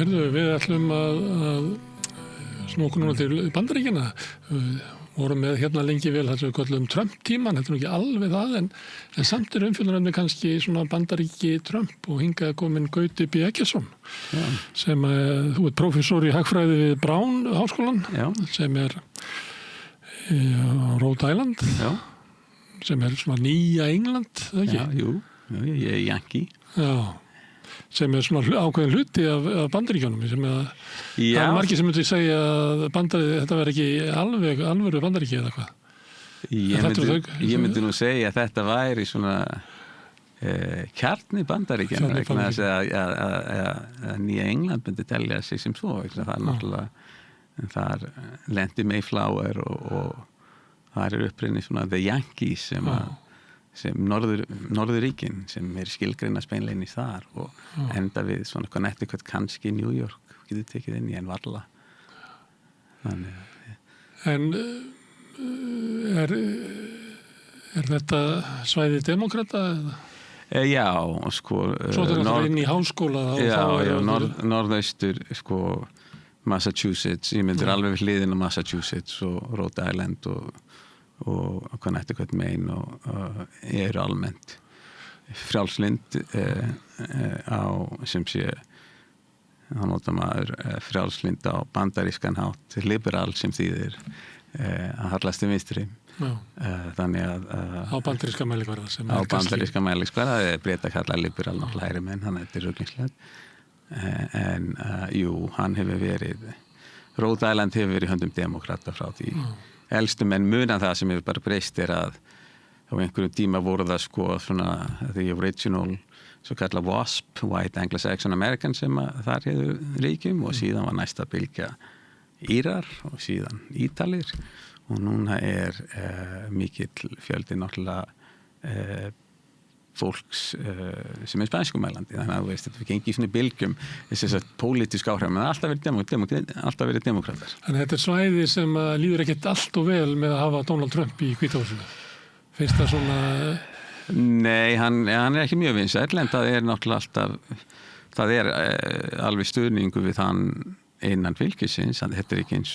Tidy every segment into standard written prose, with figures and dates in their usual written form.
Heyrðu, við ætlum að snúa núna til Bandaríkjanna. Vorum með hérna lengi vel þar sem við köllum Trump-tíman, þetta ekki alveg það, en samt umfjöllunarefni kannski svona Bandaríki Trump og hingað komin Gauti B. Eggertsson, sem þú ert prófessor í hagfræði við Brown háskólan, sem á Rhode Island, sem svona nýja England, það ekki? Já, jú, ég Yankee. Já. Sem svona ákveðin hluti af Bandaríkjunum sem það margir sem myndi segja að þetta verði ekki alvöru Bandaríki eða hvað. Ég myndi nú segja að þetta væri svona kjarni Bandaríkjana vegna þess að nýja England myndi telja sig sem svo. Það náttúrulega þar lendi Mayflower og þar upprunni svona The Yankees sem norðuríkin sem skilgreinast beinleinis þar og enda við svona Connecticut, kannski New York getur tekið inn í en varla. En er þetta svæði demokrata? Já, sko Svo þetta er inn í háskóla norðaustur sko Massachusetts, ég myndir alveg við hliðin á Massachusetts og Rhode Island og Connecticut, Maine og eru almennt frjálslynd á sem sé hann nota maður frjálslynd á bandarískan hátt, liberal sem þýðir að hallast vinstri. Þannig að á bandaríska mælikvarða á bandaríska mælikvarða Breta kalla liberal náttúrulega hægri menn, hann þetta ruglingslegt en jú, hann hefur verið Rhode Island hefur verið í höndum demokrata frá því elstu menn munan það sem hefur bara breyst að á einhverjum tíma voru það sko svona the original svo kalla WASP, White Anglo-Saxon American sem þar hefur ríkjum og síðan var næsta bylgja Írar og síðan Ítalir og núna mikill fjöldi náttúrulega fólks sem spænskumælandi þannig að þú veist, þetta gengi í svona bylgjum þess að pólitísk áhrif, menn alltaf verið demokratar. Þannig þetta svæði sem líður ekkert allt og vel með að hafa Donald Trump í Hvíta-húsinu. Finnst það svona Nei, hann ekki mjög vinsæll en það náttúrulega alltaf það alveg stuðningu við hann innan fylkisins, þetta ekki eins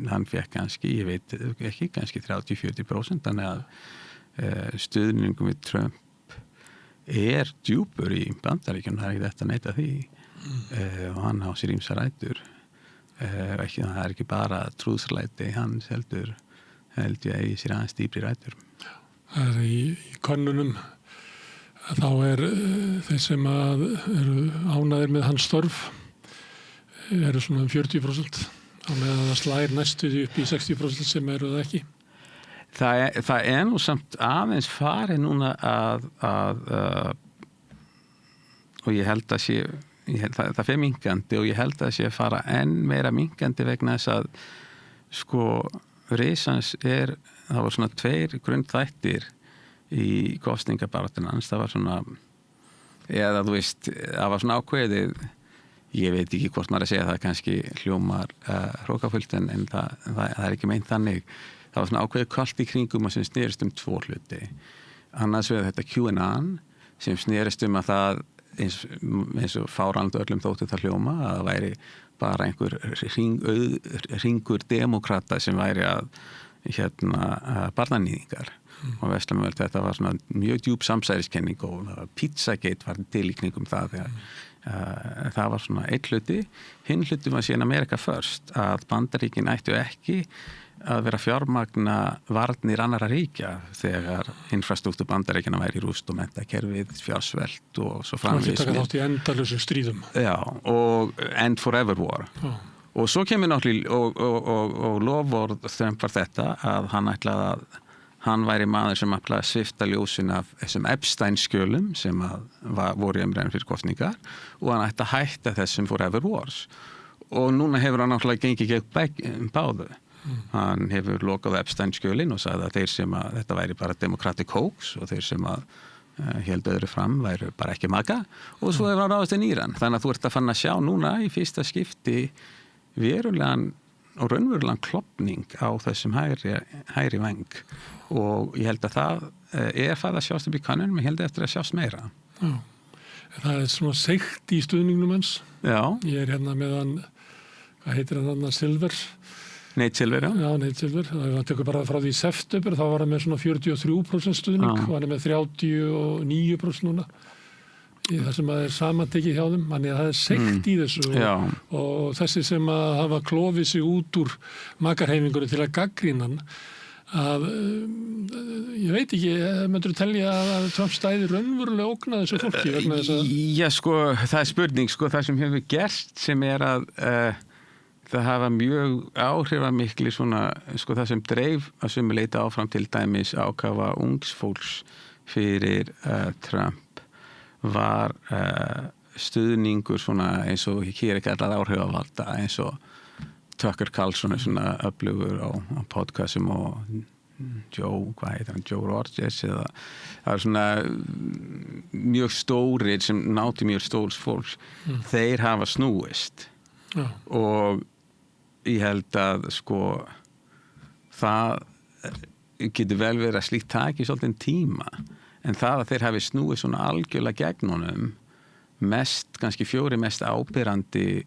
hann fekk kannski, ég veit ekki, kannski 30-40% þannig að stuðningum við Trump djúpur í Bandaríkjunum, það ekki þetta að neita því og hann á sér ýmsar rætur ekki, það ekki bara trúðslæti hans held ég eigi sér aðeins dýpri rætur. Það í könnunum þá þeir sem eru ánægðir með hans störf eru svona 40% á meðan það slær næstu upp í 60% sem eru það ekki. Það nú samt aðeins farið núna að og ég held að það fer minkandi og ég held að sé að fara enn meira minkandi vegna þess að sko risans það var svona 2 grundþættir í kosningabaráttunni hans, það var svona eða þú veist, það var svona ákveðið ég veit ekki hvort maður að segja það kannski hljómar hrókafullt en það ekki meint þannig það var svona ákveðið kalt í kringum og sem snerist 2 hluti. Annars vegar þetta QAnon sem snerist að það eins og fáránlegt öllum þótti það hljóma að það væri bara einhver hringur demokrata sem væri að barnanýðingar og verslamöld þetta var svona mjög djúp samsæriskenning og Pizzagate var til í kringum það það var svona einn hluti hinn hluti var síðan America First að Bandaríkin ættu ekki að vera fjármagna varnir annarra ríkja þegar infrastruktúr Bandaríkjanna væri í rúst og menntakerfið, fjársvelt og svo framvegis. Það taka þátt í endalausum stríðum. Já, og end forever war. Og svo kemur náttúrulega og loforð Trump var þetta að hann ætlaði að hann væri maður sem ætlaði að svifta ljósin af þessum Epstein-skjölum sem voru í umræðum fyrir kosningar og hann ætti að hætta þessum forever wars. Og núna hefur hann náttúrulega gengið gegn báðu. Hann hefur lokað Epstein-skjölin og sagði að þeir sem þetta væri bara democratic hoax og þeir sem héldu öðru fram væru bara ekki maka og svo hefur hann ráðist inn Íran. Þannig að þú ert að fann að sjá núna í fyrsta skipti verulegan og raunverulegan klofning á þessum hægri væng og ég held að það farið að sjást upp í könnunum, ég held eftir að sjást meira. Já. Það svona seikt í stuðningnum hans. Já. Ég hérna með hann, hvað heitir hann, Silver? Nate Silver, já. Já, Nate Silver. Það tekur bara frá því september, þá var hann með svona 43% stuðning og hann með 39% núna. Það sem að samantekið hjá þeim, þannig að það seikt í þessu og þessi sem að hafa klofið sig út úr makarhefingunni til að gagnrýna hann, að ég veit ekki, myndur þú telja að Trump stæði raunverulega ógna þessu fólki vegna þess að... Já, sko, það spurning, sko, það sem hefur gerst sem að það hafa mjög áhrifamikli svona, sko, það sem dreif að sumu leita áfram til dæmis ákafa ungs fólks fyrir Trump var stuðningur svona eins og hér ekki allar áhrifavalda eins og Tucker Carlson svona öflugur á podcastum og hvað heitir hann, Joe Rogers eða það svona mjög stórir sem náti mjög stórs fólks þeir hafa snúist og ég held að sko það getur vel verið að slíkt taki svolítið tíma en það að þeir hafi snúið svona algjörlega gegn honum kannski 4 mest ábyrrandi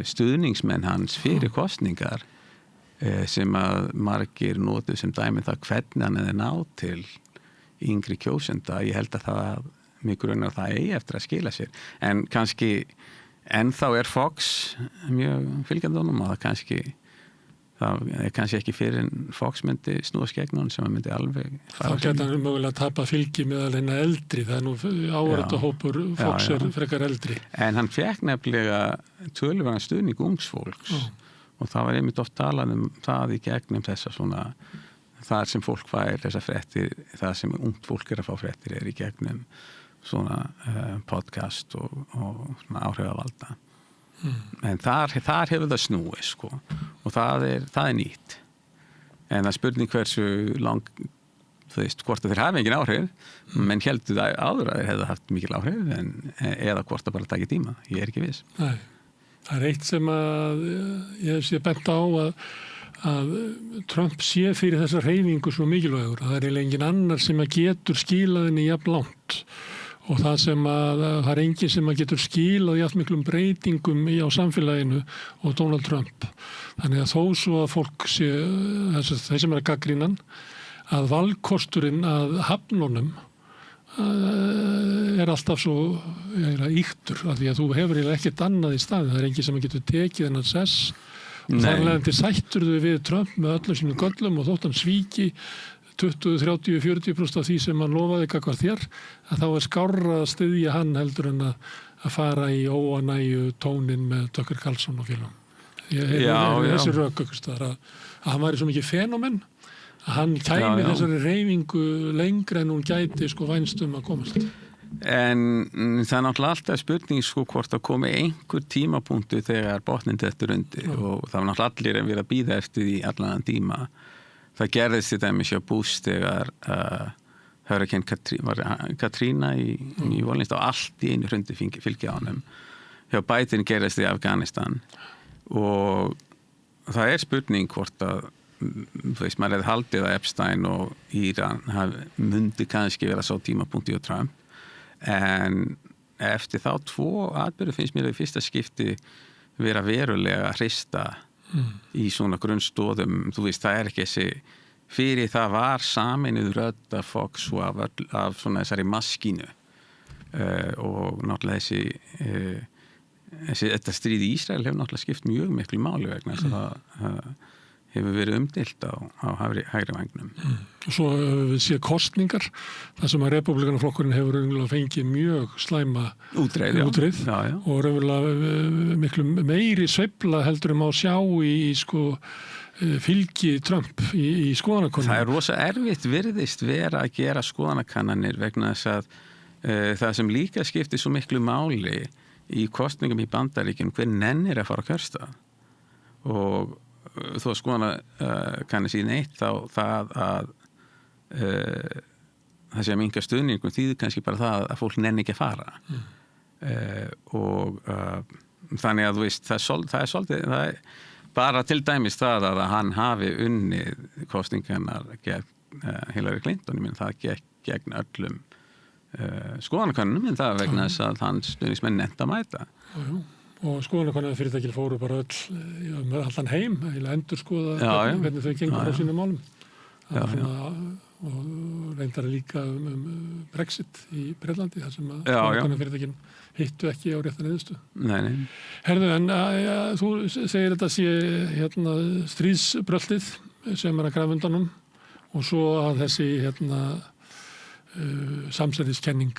stuðningsmenn hans fyrir kosningar sem að margir notu sem dæmi það hvernig hann hefði náð til yngri kjósenda ég held að það mjög grunnar það eigi eftir að skila sér en kannski ennþá Fox mjög fylgjandi honum og það kannski ekki fyrir en Fox myndi snúast gegn honum sem að myndi alveg þá geta hann mögulega tapa fylgi meðal eina eldri það nú áhættahópur Fox frekar eldri en hann fekk nefnilega töluverðan stuðning ungs fólks og það var einmitt oft talað það í gegnum þessa svona þar sem fólk fær þessa fréttir það sem ungt fólk að fá fréttir í gegnum svona podcast og svona áhrifavalda en þar hefur það snúið sko og það er nýtt en það spurning hversu lang þú veist hvort þeir hafi engin áhrif menn heldur það áður að þeir hefðu haft mikil áhrif eða hvort það bara taki tíma ég ekki viss Nei, það eitt sem að ég sé bent á að Trump sé fyrir þessa hreyfingu svo mikilvægur það engin annar sem að getur skilað henni jafn langt og það sem að það engin sem að getur skilað jafn miklum breytingum á samfélaginu og Donald Trump. Þannig að þó svo að fólk sé, þeir sem gagnrýnan, að valkosturinn að hafnunum alltaf svo ýktur af því að þú hefur ekkert annað í staðin. Það engin sem að getur tekið þennan sess og þar leðandi sættur þau við Trump með öllum sínum göllum og þótt hann svíki 20, 30, 40% af því sem hann lofaði gagnvart þér, að þá skárra að styðja hann heldur en að fara í óanægju tónin með Tucker Carlson og félagum. Ég hef þessi rök að hann væri svo mikið fenómen að hann kæmi þessari hreyfingu lengra en hún gæti sko vænst að komast. En það er náttúrulega alltaf spurning sko hvort að komi einhver tímapunktu þegar botnin dettur undir og það var náttúrulega allir að vera að bíða eftir því allan tíma. Það gerðist til dæmis hjá Bush þegar Hurricane Katrina í New Orleans og allt í einu hrundi fylgja á honum. Hjá Biden gerðist í Afganistan og það spurning hvort að veist, maður hefði haldið að Epstein og Íran myndi kannski vera svo tímapunkti á Trump en eftir þá 2 atburði finnst mér að í fyrsta skipti vera verulega hrista í svona grunnstóðum, þú veist, það ekki þessi fyrir það var sameinuð rödd af Fox og af svona þessari maskínu og náttúrulega þetta stríð í Ísrael hefur náttúrulega skipt mjög miklu máli vegna þess að það hefur verið umdeilt á hægri vængnum. Svo við séð kosningar, þar sem að Repúblikanaflokkurinn hefur raunverulega fengið mjög slæma útreið og raunverulega miklu meiri sveifla heldur má sjá í sko fylgi Trump í skoðanakönnunum. Það er rosa erfitt virðist vera að gera skoðanakannanir vegna þess að það sem líka skiptir svo miklu máli í kosningum í Bandaríkjunum hver nennir að fara á kjörstað og þó að skoðana kanni síðan eitt þá það að það sé að minnka stuðningum þýðir kannski bara það að fólk nenni ekki að fara og þannig að þú veist það er svolítið bara til dæmis það að hann hafi unnið kosningarnar gegn Hillary Clinton, ég minn það gegn öllum skoðanakönnunum, en það vegna þess að hans stuðningsmenn nefnt að mæta. Og skoðanakönnunum fyrirtækil fóru bara öll allan heim, eiginlega endur skoða hvernig þau gengur á sínum málum. Og reyndar líka Brexit í Breitlandi, þar sem að skoðanakönnunum fyrirtækin hittu ekki á rétta niðurstu. Nei. Herðu, en þú segir þetta sé stríðsbröltið sem að grafa undanum og svo að þessi samsæriskenning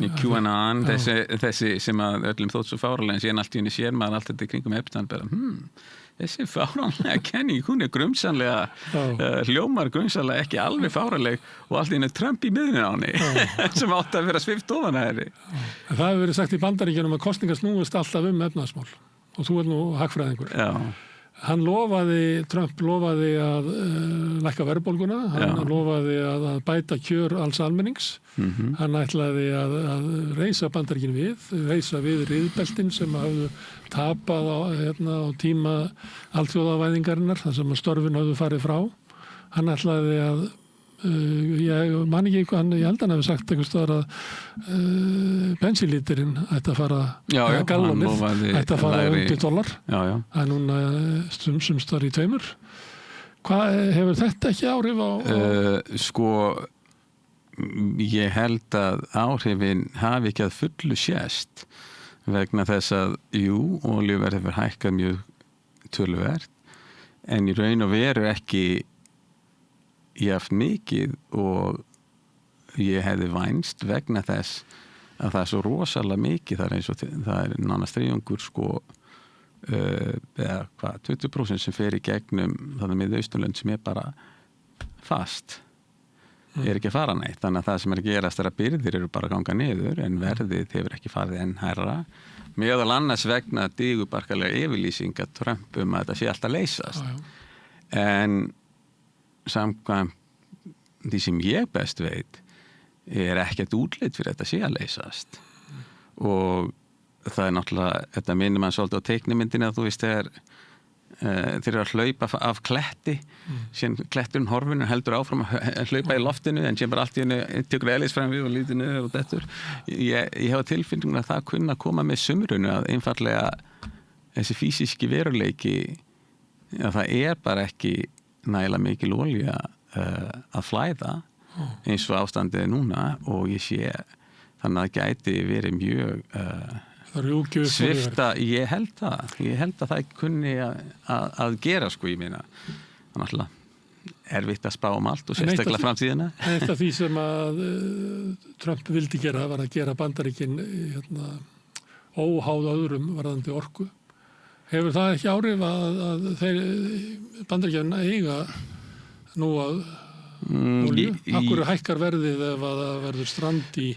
í QAnon, þessi sem að öllum þótt svo fáralega en síðan allt í henni sér maður allt þetta í kringum Epstein bara, þessi fáralega kenning, hún grumsanlega hljómar grumsanlega ekki alveg fáraleg og allt í henni Trump í miðinu á henni sem átti að vera svift ofan að henni. Það hefur verið sagt í Bandaríkjunum að kosningar snúist alltaf efnahagsmál og þú nú hagfræðingur. Trump lofaði að lækka verðbólguna, hann lofaði að bæta kjör alls almennings, hann ætlaði að reisa Bandaríkin reisa við riðbeltin sem hafðu tapað á tíma alþjóðavæðingarinnar, þar sem störfin hafðu farið frá. Hann ætlaði að ég man ekki eitthvað, ég held að hann hefði sagt einhvers staðar að bensínlítirinn ætti að fara gallonið ætti að fara $1. Það er núna sumstar í 2. Hvað hefur þetta ekki áhrif á? Sko ég held að áhrifin hafi ekki að fullu sést vegna þess að olíuverð hefur hækkað mjög töluvert en í raun og veru ekki jafn mikið og ég hefði vænst vegna þess að það er svo rosalega mikið, það er nánast þriðjungur eða 20% sem fer í gegnum þannig með Austurlönd sem er bara fast er ekki að fara neitt, þannig að það sem er að gerast er að byrðir eru bara að ganga niður en verðið hefur ekki farið enn hærra meðal annars vegna digubarkalega yfirlýsing að Trump að þetta sé alltaf leysast en samkvæmt því sem ég best veit er ekkert útlit fyrir þetta sé að leysast og það er náttúrulega, þetta minnir mann svolítið á teiknimyndinni að þú veist þeir eru að hlaupa af kletti síðan kletturinn horfinu heldur áfram að hlaupa í loftinu en síðan bara allt í henni tekur elis fram við og lítinu og dettur ég hefa tilfinningun að það kunna koma með sumrunu að einfallega þessi físíski veruleiki að það er bara ekki nægilega mikil olía að flæða eins og ástandið núna og ég sé þannig að það gæti verið mjög svifta, ég held að það kunni að gera sko, ég meina náttúrulega erfitt að spá allt og sérstaklega framtíðina. Eitt af því sem að Trump vildi gera var að gera Bandaríkin óháð öðrum varðandi orku. Hefur það ekki áhrif að þeir Bandaríkjana eiga nú að olíu? Akkur hækkar verðið ef að það verður strand í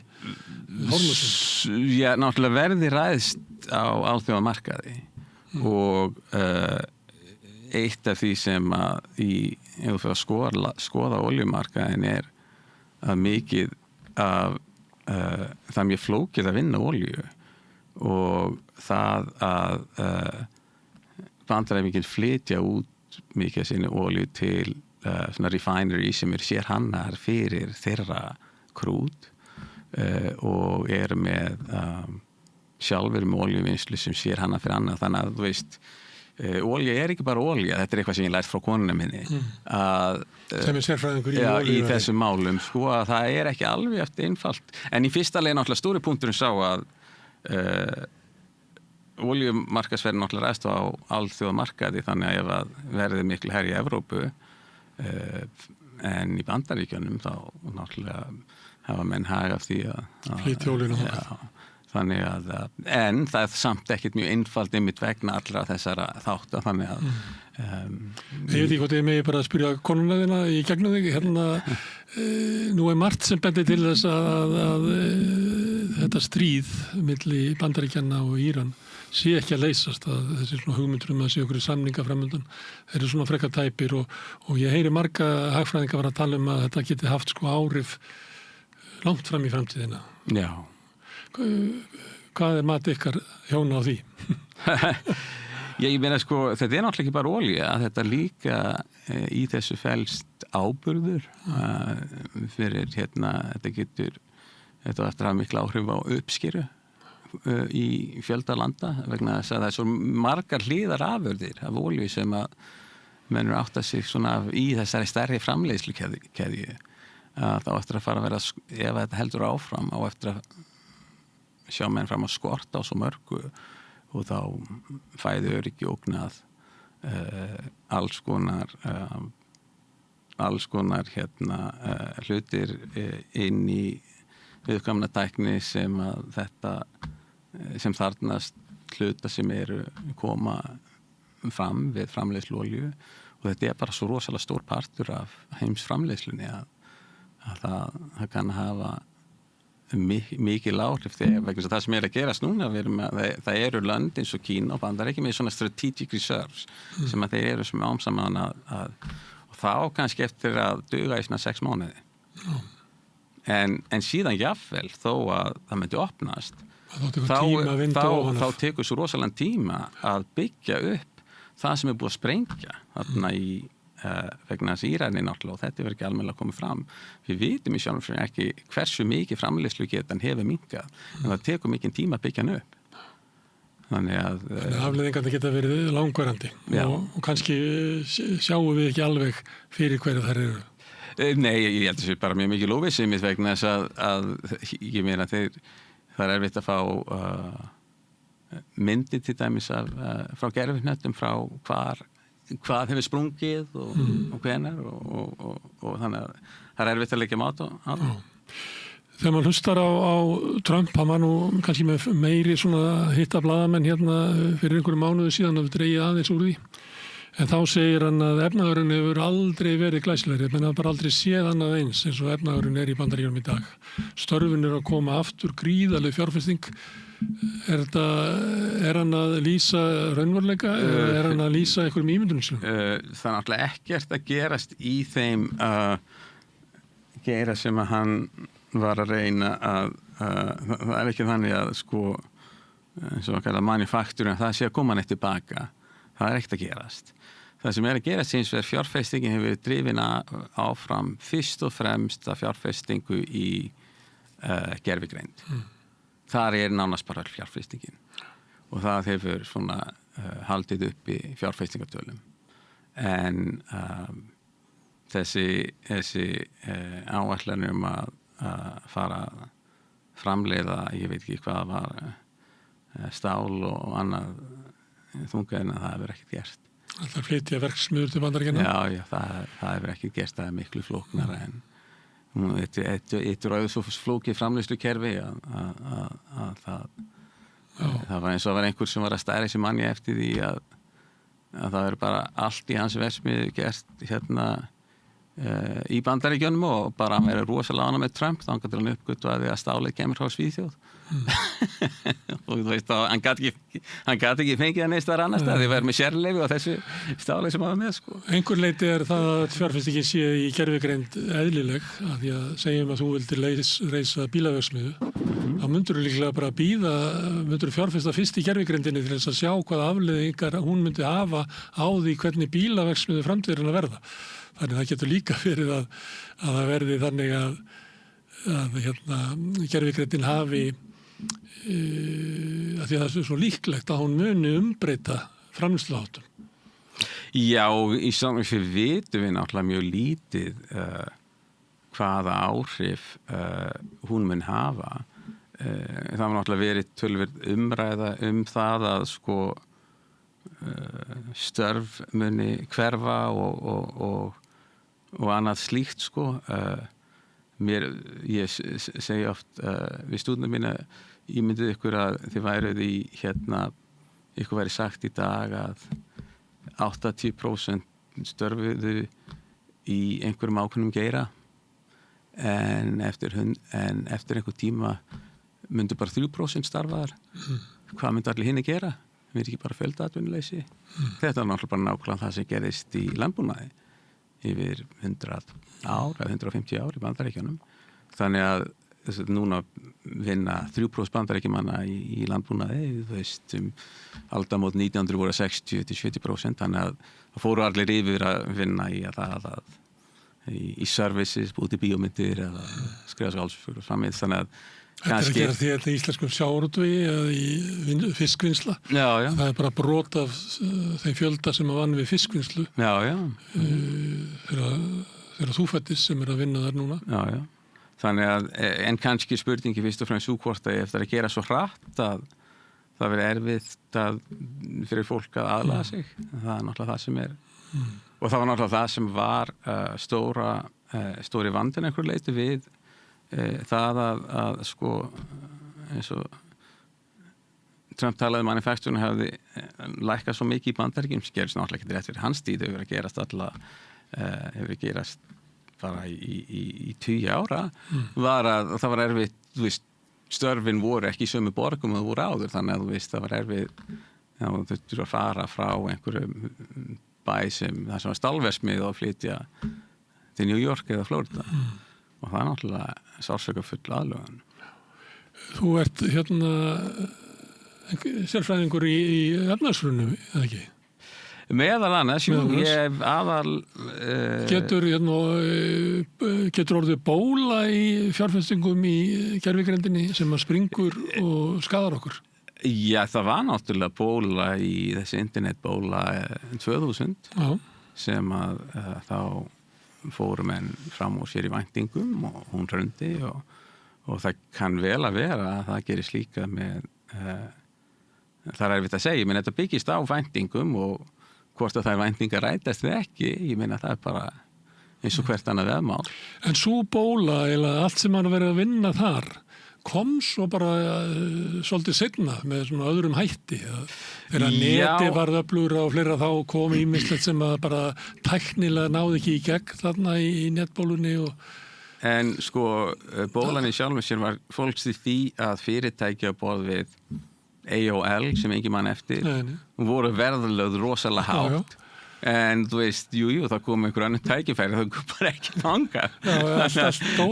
Hormuzsund? Já, náttúrulega verði ræðst á alþjóðamarkaði og eitt af því sem að ef þú fyrir að skoða olíumarkaðin er að mikið af það er mjög flókið að vinna olíu og það að Bandaríkin flytja út mikið sinni olíu til svona refinery sem sérhannar fyrir þeirra krút og eru með sjálfur með olíuvinnslu sem sérhannar fyrir annað þannig að þú veist olía er ekki bara olía, þetta er eitthvað sem ég lært frá konuna minni sem sérfræðingur í þessum málum sko að það er ekki alveg eftir einfalt en í fyrsta leið náttúrulega stóri punkturinn sá að olíumarkaðsverð náttúrulega ræðst á alþjóðamarkaði þannig að ef að verði miklu herri í Evrópu en í Bandaríkjunum þá náttúrulega hafa menn hag af því að flytja olíuna þannig að en það er samt ekkert mjög einfalt einmitt vegna allra þessara þátta þannig að ég veit ekki hvort ég megi bara að spyrja konuna þína í gegnum þig nú er margt sem bendir til þess að þetta stríð milli Bandaríkjanna og Íran sé ekki að leysast að þessi svona hugmyndur að sé okkur samninga framöndan þeir eru svona frekar tæpir og ég heyri marga hagfræðinga vera að tala að þetta geti haft sko áhrif langt fram í framtíðina. Já. Hvað er mat ykkar hjóna á því? Ég meina sko, þetta er náttúrulega ekki bara olía, þetta líka í þessu felst áburður fyrir þetta getur þetta eftir að hafa mikla áhrif á uppskeru í fjölda landa vegna þess að það svo margar hliðar afurðir af olíu sem að mennur átta sig svona í þessari stærri framleiðslukeðju að þá eftir að fara að vera, ef þetta heldur áfram á eftir að sjá menn fram að skorta á svo mörgu og þá fæðu öryggi ógnað alls konar hlutir inn í viðkvæmna tækni sem að þetta sem þarnast hluta sem eru koma fram við framleiðslu olíu og þetta bara svo rosalega stór partur af heims framleiðslunni að það kann hafa mikil áhrif þegar vegna það sem að gerast núna það eru lönd eins og Kína og Bandaríkin með svona strategic reserves sem að þeir eru sem ámsaman að og þá kannski eftir að duga í svona 6 mánuði en síðan jafnvel þó að það myndi opnast þá tekur svo rosalega tíma að byggja upp það sem búið að sprengja þarna í vegna þess Íraní náttúrulega og þetta verður ekki almennilega komið fram við vitum í sjálfum fyrir ekki hversu mikið framleiðslugetan hefur minnkað en það tekur mikinn tíma að byggja hann upp þannig að afleiðingarnir geta verið langvarandi og kannski sjáum við ekki alveg fyrir hverju þær eru. Nei, ég held að það bara mjög mikið lófissi mitt vegna þess að ég meina það erfitt að fá myndir til dæmis frá gervihnöttum frá hvað hefur sprungið og hvenær og þannig að það erfitt að leggja mát á það. Þegar maður hlustar á Trump, hann var nú kannski með meiri svona hitta blaðamenn hérna fyrir einhverju mánuði síðan að við dreigið aðeins úr því. En þá segir hann að efnahagurinn hefur aldrei verið glæsilegri, menn að bara aldrei séð annað eins eins og efnahagurinn í Bandaríkjunum í dag. Störfin að koma aftur, gríðarleg fjárfesting. Er hann að lýsa raunveruleika eða er hann að lýsa einhverjum ímyndunum? Það er náttúrulega ekkert að gerast í þeim gera sem að hann var að reyna að það er ekki þannig að sko eins og að kalla manufakturinn það sé að koma neitt tilbaka. Það er ekkert að gerast. Það sem er að gerast eins og fjárfestingin hefur verið drifin áfram fyrst og fremst að fjárfestingu í gervigreind. Þar nánast bara fjárfestingin og það hefur svona haldið upp í fjárfestingartölum. En þessi áætlanir að fara að framleiða, ég veit ekki hvað var stál og annað þunga en að það hefur ekkert gerst. Það flytja verksmiður til Bandaríkjanna? Já, það hefur ekkert gerst, það miklu flóknara en eitt ræðu svo flókið framleiðslukerfi að það var eins og að vera einhver sem var að stæra þessi manni eftir því að það er bara allt í hans verksmiðu gert hérna í Bandaríkjunum og bara hann verið rosalega ánægður með Trump þá hann gæti hann uppgötvaði að stálið kemur frá Svíþjóð og þú veist hann gat ekki fengið að neist var annars það verið með sérleyfi og þessu stálið sem hafa með sko. Einhver leiti það að fjárfestingin sé í gervigreind eðlileg að því að segjum að þú vildir reisa bílaverksmiðu þá myndur þú líklega bara myndur þú fjárfesta fyrst í gervigreindinni til þess að sjá hvaða afleiðingar hún myndi hafa á því hvernig bílaverksmiðu framtíðurinn að verða. Þannig það getur líka verið að það verði þannig að gervigreindin hafi að því að það er svo líklegt að hún muni umbreyta framleiðsluháttum. Já, í samvæg fyrir vitum við náttúrulega mjög lítið hvaða áhrif hún mun hafa. Það var náttúrulega verið töluvert umræða það að sko störf muni hverfa og annað slíkt sko. Ég segi oft við stúdenta mína ég myndi ykkur að þið væruð í ykkur væri sagt í dag að 80% störfuðu í einhverjum ákveðnum geira en eftir einhver tíma myndi bara 3% starfaðar. Hvað myndi allir hinni gera? Við ekki bara fjöldaatvinnuleysi. Þetta er náttúrulega bara nákvæmlega það sem gerist í landbúnaði yfir 100 ár eða 150 ár í Bandaríkjunum. Þannig að núna vinna 3% Bandaríkjumanna í landbúnaði, þú veist, aldamót 1900 voru 60-70%, þannig að það fóru allir yfir að vinna í að í services, út í bíómyndir eða skrifa skáldsögur og framvegis, þannig að Þetta er að gera því að íslenskum sjávarútvegi eða í fiskvinnsla. Já. Það er bara brot af þeim fjölda sem að vann við fiskvinnslu. Já. Þegar þú fættist sem er að vinna þar núna. Já. Þannig að, en kannski spurningi fyrst og fremst sú hvort að eftir að gera svo hratt að það verið erfitt fyrir fólk að aðlaga sig. Það er náttúrulega það sem er. Og það var náttúrulega það sem var stóri vandinn einhver leyti við það að sko eins og Trump talaði manifesturinn hefði lækkað svo mikið í Bandaríkjunum sem gerist náttúrulega ekki rétt fyrir hans tíð hefur að gerast bara í 10 ára var að það var erfitt, þú veist, störfin voru ekki í sömu borgum og það voru áður, þannig að þú veist það var erfitt þú þurftur að fara frá einhverjum bæ sem það sem var stálversmið og flytja til New York eða Florida og það er náttúrulega sársaukafull aðlögun. Þú ert sérfræðingur í efnahagshruninu, eða ekki? Meðal annars, ég hef Getur orðið bóla í fjárfestingum í gervigrindinni sem að springur og skadar okkur? Já, það var náttúrulega bóla í þessi internetbóla 2000 sem að þá fórum enn fram úr sér í væntingum og hún hrundi og það kann vel að vera að það gerist líka með það er erfitt að segja, menn þetta byggist á væntingum og hvort að það er væntingar rætast við ekki, ég meina það er bara eins og hvert annað veðmál. En svo bóla, eða allt sem hann verið að vinna þar kom svo bara svolítið seinna með svona öðrum hætti þegar neti varð öflugra og fleira þá kom ýmislegt sem að bara tæknilega náði ekki í gegn þarna í netbólunni En sko, bólan í sjálfum sér var fólks í því að fyrirtæki á borð við AOL sem engin mann eftir voru verðlögð rosalega hátt en þú veist, það kom einhver annar tækifæri það kom bara ekki þangað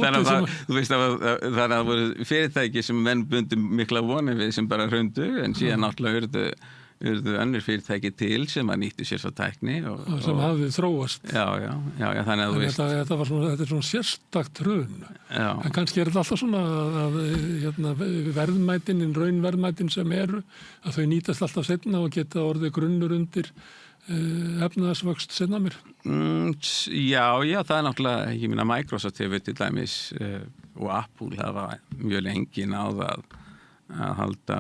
þannig að það voru fyrirtæki sem menn bundu mikla vonir við sem bara hrundu en síðan náttúrulega urðu önnur fyrirtæki til sem að nýttu sér svo tækni og sem hafði þróast þannig að þú veist þetta er svona sérstakt hrun en kannski er þetta alltaf svona að verðmætin, raunverðmætin sem eru að þau nýtast alltaf seinna og geta orðið grunnur undir efnahagsvöxt seinna mér Já, það er náttúrulega ég meina Microsoft hefur til dæmis og Apple hafa mjög lengi náð að halda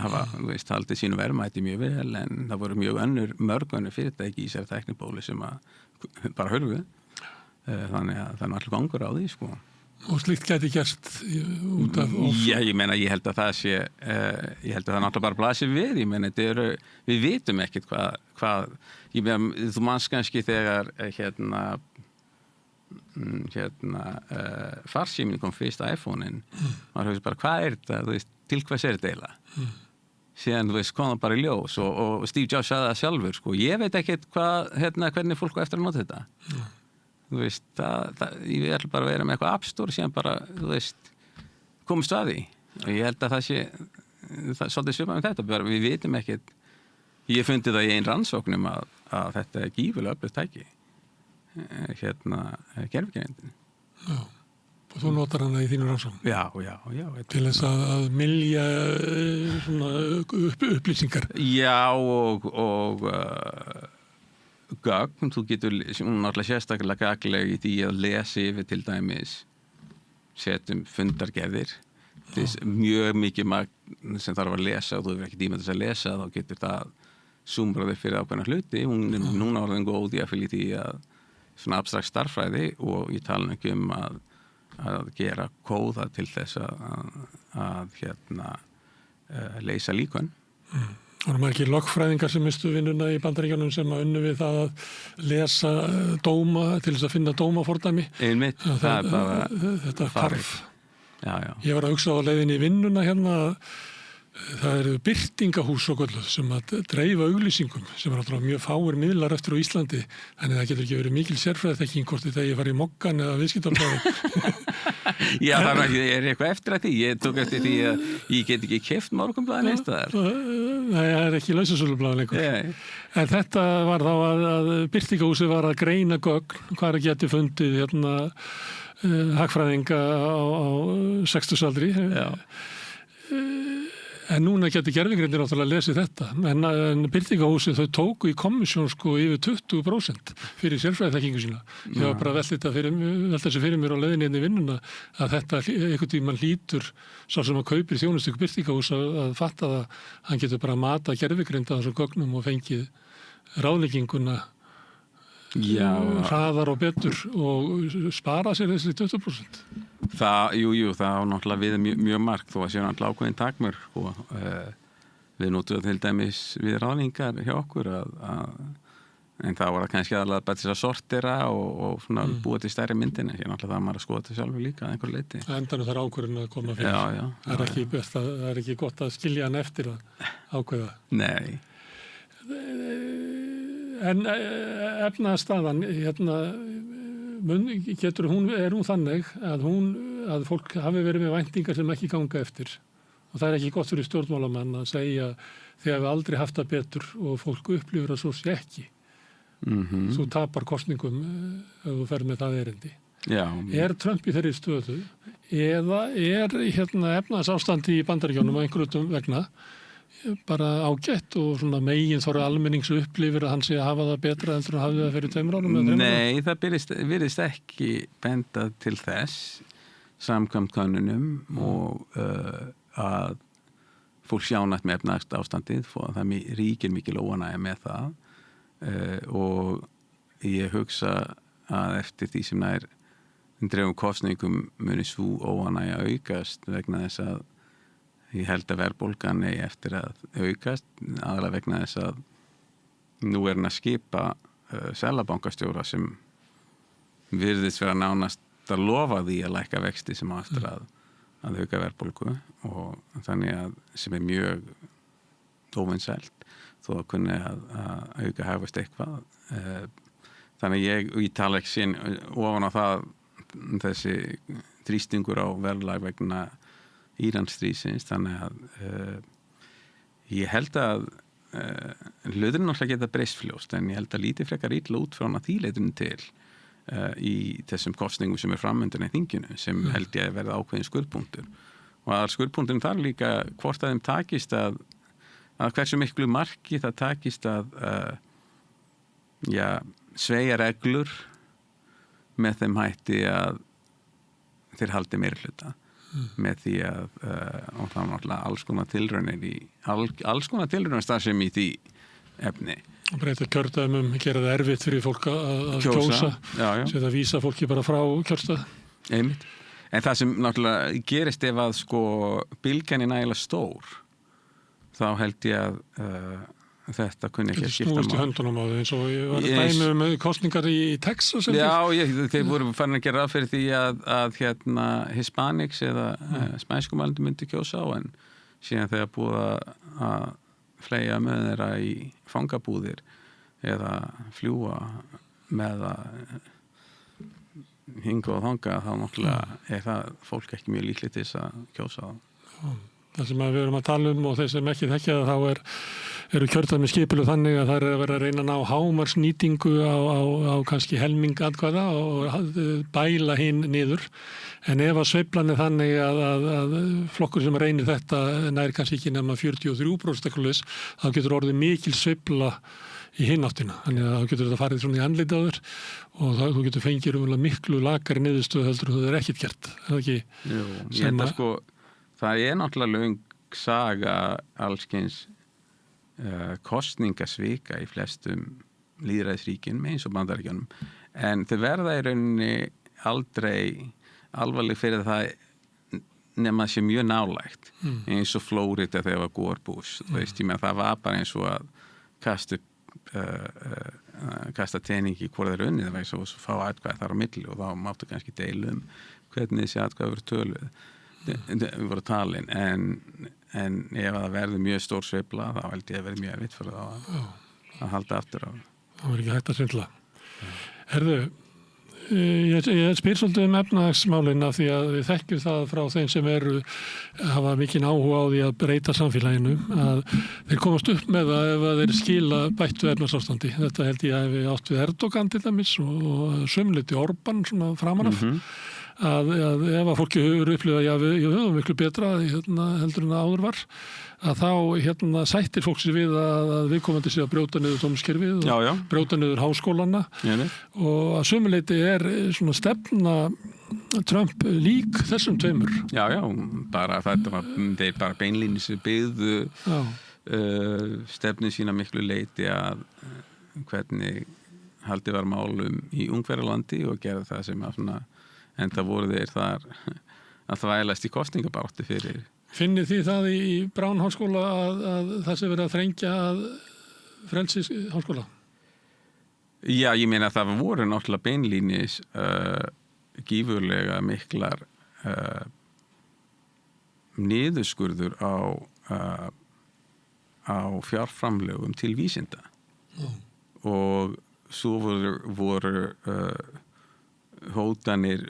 haldið sínu verðmæti mjög vel en það voru mörg önnur fyrirtæki í sér tæknibóli sem að bara hörfu þannig að það er náttúrulega gangur á því sko. Og slíkt gæti gerst út af Já, ég meina, ég held að það sé ég held að það náttúrulega bara blasir við ég meina, við vitum ekkert hvað ég meina, þú manns kannski þegar farsíminn kom fyrst iPhone-in maður hefur bara, hvað er þetta? Þú veist, til hvers er þetta eiginlega? Síðan, þú veist, kom það bara í ljós og Steve Jobs sagði það sjálfur, sko ég veit ekkert hvernig fólk á eftir að nota þetta þú veist, ég vil bara vera með eitthvað App Store síðan bara, þú veist komist að því og ég held að það sé svolítið svipað með þetta, bara við vitum ekkert ég fundi það í einn rannsóknum að þetta er gífulega öflugt tæki gervigrindin Já, og þú notar hana í þínu rannsókn Já til þess að mylja svona upplýsingar Já, og gögn, þú getur náttúrulega sérstaklega gagleg í því að lesa yfir til dæmis setjum fundargerðir mjög mikið magn sem þarf að lesa og þú hefur ekki tíma þess að lesa þá getur það súmraði fyrir ákveðna hluti hún er núna orðin góð í að fylgja því að svona abstrakt starffræði og ég tala ekki að gera kóða til þess að leysa líkön Það eru margir lögfræðingar sem mistu vinnuna í Bandaríkjunum sem að unnu við það að lesa dóma til þess að finna dómafordæmi. Einmitt, það er bara þetta hvarf. Já. Ég var að hugsa á leiðinni í vinnuna hérna Það eru birtingahús og gölluð sem að dreifa auglýsingum sem náttúrulega mjög fáir miðlar eftir á Íslandi, þannig það getur ekki verið mikil sérfræðiþekking hvort þetta ég fari í Moggan eða Viðskiptablaðið. Já, það er eitthvað eftir að því. Ég tók eftir því að ég get ekki keypt Morgunblaðið neins staðar. Nei, það er ekki lausasölublaðið lengur. En þetta var þá að birtingahúsið var að greina gögn, hvað er að geti fundið hagfræðinga á 60-aldri. En núna getur gervigreindir náttúrulega að lesi þetta. En birtingahúsið þau tóku í komissjón yfir 20% fyrir sérfræðiþekkingu sína. Ég var bara að velta þessu fyrir mér á leiðinni inn í vinnuna að þetta einhvern tímann hlýtur sá sem að kaupir þjónustu birtingahús að fatta það. Hann getur bara að mata gervigreinda þessum gögnum og fengið ráðlegginguna hraðar og betur og spara sér þessi 20%. Jú, það á náttúrulega við mjög margt þó að séu náttúrulega ákveðin takmörk og við notum til dæmis við ráðningar hjá okkur en það var kannski aðalega bara til að sortera og svona búa til stærri myndina hér náttúrulega það maður að skoða þetta sjálfur líka að einhver leyti. Endanum þarf ákvörðin að koma fyrir. Það er ekki gott að skilja hann eftir að ákveða. Nei. En efnaðarstaðan, er hún þannig að fólk hafi verið með væntingar sem ekki ganga eftir og það er ekki gott fyrir stjórnmálamenn að segja þegar við aldrei haft það betur og fólk upplifir að svo sé ekki. Þú tapar kosningum ef þú ferð með það erindi. Er Trump í þeirri stöðu eða er efnahagsástandi í Bandaríkjunum á einhverjum vegna bara ágætt og svona megin þóra almennings upplifir að hann sé að hafa það betra en þú hafði það fyrir 2 árum? Nei, það virðist ekki benda til þess samkvæmt könnunum og að fólk sjánætt með efnahagsástandið og það ríkir mikil óánægja með það og ég hugsa að eftir því sem nær dreifum kosningum muni svo óánægja aukast vegna þess að ég held að verðbólgan eigi eftir að aukast, aðalega vegna þess að nú er hann að skipa seðlabankastjóra sem virðist vera nánast að lofa því að lækka vexti sem á eftir að auka verðbólgu og þannig að sem er mjög óvinsælt þó að kunni að auka hagvöxt eitthvað. Þannig ég tala ekki sín ofan á það þessi þrýstingur á verðlag vegna Íransstríðsins, þannig að ég held að hluturinn náttúrulega geta breyst fljóst en ég held að lítið frekar illa út frá hann að þýleiturinn til í þessum kosningum sem er framöndan í þinginu sem held ég að verða ákveðin skurðpunktur og að skurðpunkturinn þar líka hvort að þeim takist að hversu miklu marki það takist að sveigja reglur með þeim hætti að þeir haldi meirihluta með því að og það var náttúrulega alls konar tilraunir starfsemi í því efni. Breyta kjördæmum, gera það erfitt fyrir fólk að kjósa, setja að vísa fólki bara frá kjörstað. Einmitt. En það sem náttúrulega gerist ef að bylgjan er nægilega stór, þá held ég að þetta kunni ekki að skipta snúist í höndunum á þau eins og ég var að dæmi kostningar í Texas. Þeir voru farin að gera fyrir því að Hispanics eða spænskumælandi myndi kjósa á en síðan þegar búið að fleygja með þeirra í fangabúðir eða fljúa með að hinga og þanga þá náttúrulega er það fólk ekki mjög líklegt til þess að kjósa á. Það sem við erum að tala um og þeir sem ekki þekkja það þá eru kjördæmi skipuleg þannig að það er að vera að reyna að ná hámarksnýtingu á kannski helming atkvæða og bæla hinn niður. En ef að sveiflan er þannig að flokkur sem reynir þetta nær kannski ekki nema 43% ekkurlis, þá getur orðið mikil sveifla í hináttina. Þannig að þá getur þetta farið svona í andliti á þér og þú getur fengið miklu lakari niðurstöðu heldur þú er ekkert gert. Það er ekki Jú, ég held að það er náttúrulega löng saga allskyns kosningasvika í flestum lýðræðisríkjum eins og Bandaríkjunum en þau verða í rauninni aldrei alvarleg fyrir það nema sé mjög nálægt eins og Flórida þegar var Gore Bush það var bara eins og að kasta teningi í hvort þeir unnið það var svo fá atkvæði þar á milli og þá máttu kannski deilum hvernig þessi atkvæði voru töluð voru talin en ef það verður mjög stór sveifla þá held ég að verður mjög erfitt fyrir að halda aftur á. Það var ekki hægt að svindla. Herðu, ég spyr svolítið efnahagsmálin af því að við þekkjum það frá þeim sem hafa mikinn áhuga á því að breyta samfélaginu að þeir komast upp með það ef að þeir skila bættu efnahagsástandi. Þetta held ég að við átt við Erdogan til dæmis og sömuleyti Orbán svona framan af. Að ef að fólki hefur upplifað að við höfum miklu betra heldur en áður var að þá sættir fólk sér við að viðkomandi sé að brjóta niður dómskerfið og brjóta niður háskólana og að sömuleyti svona stefna Trump lík þessum tveimur. Já, bara þetta var þeir bara beinlínis byggðu stefnu sína miklu leyti að hvernig haldið var málum í Ungverjalandi og gera það sem að svona en það voru þeir þar að þvælast í kosningabaráttu fyrir. Finnið þið það í Brown háskóla að það sé verið að þrengja að frelsis háskóla? Já, ég meina að það voru náttúrulega beinlínis gífurlega miklar niðurskurður á fjárframlögum til vísinda og svo voru hótanir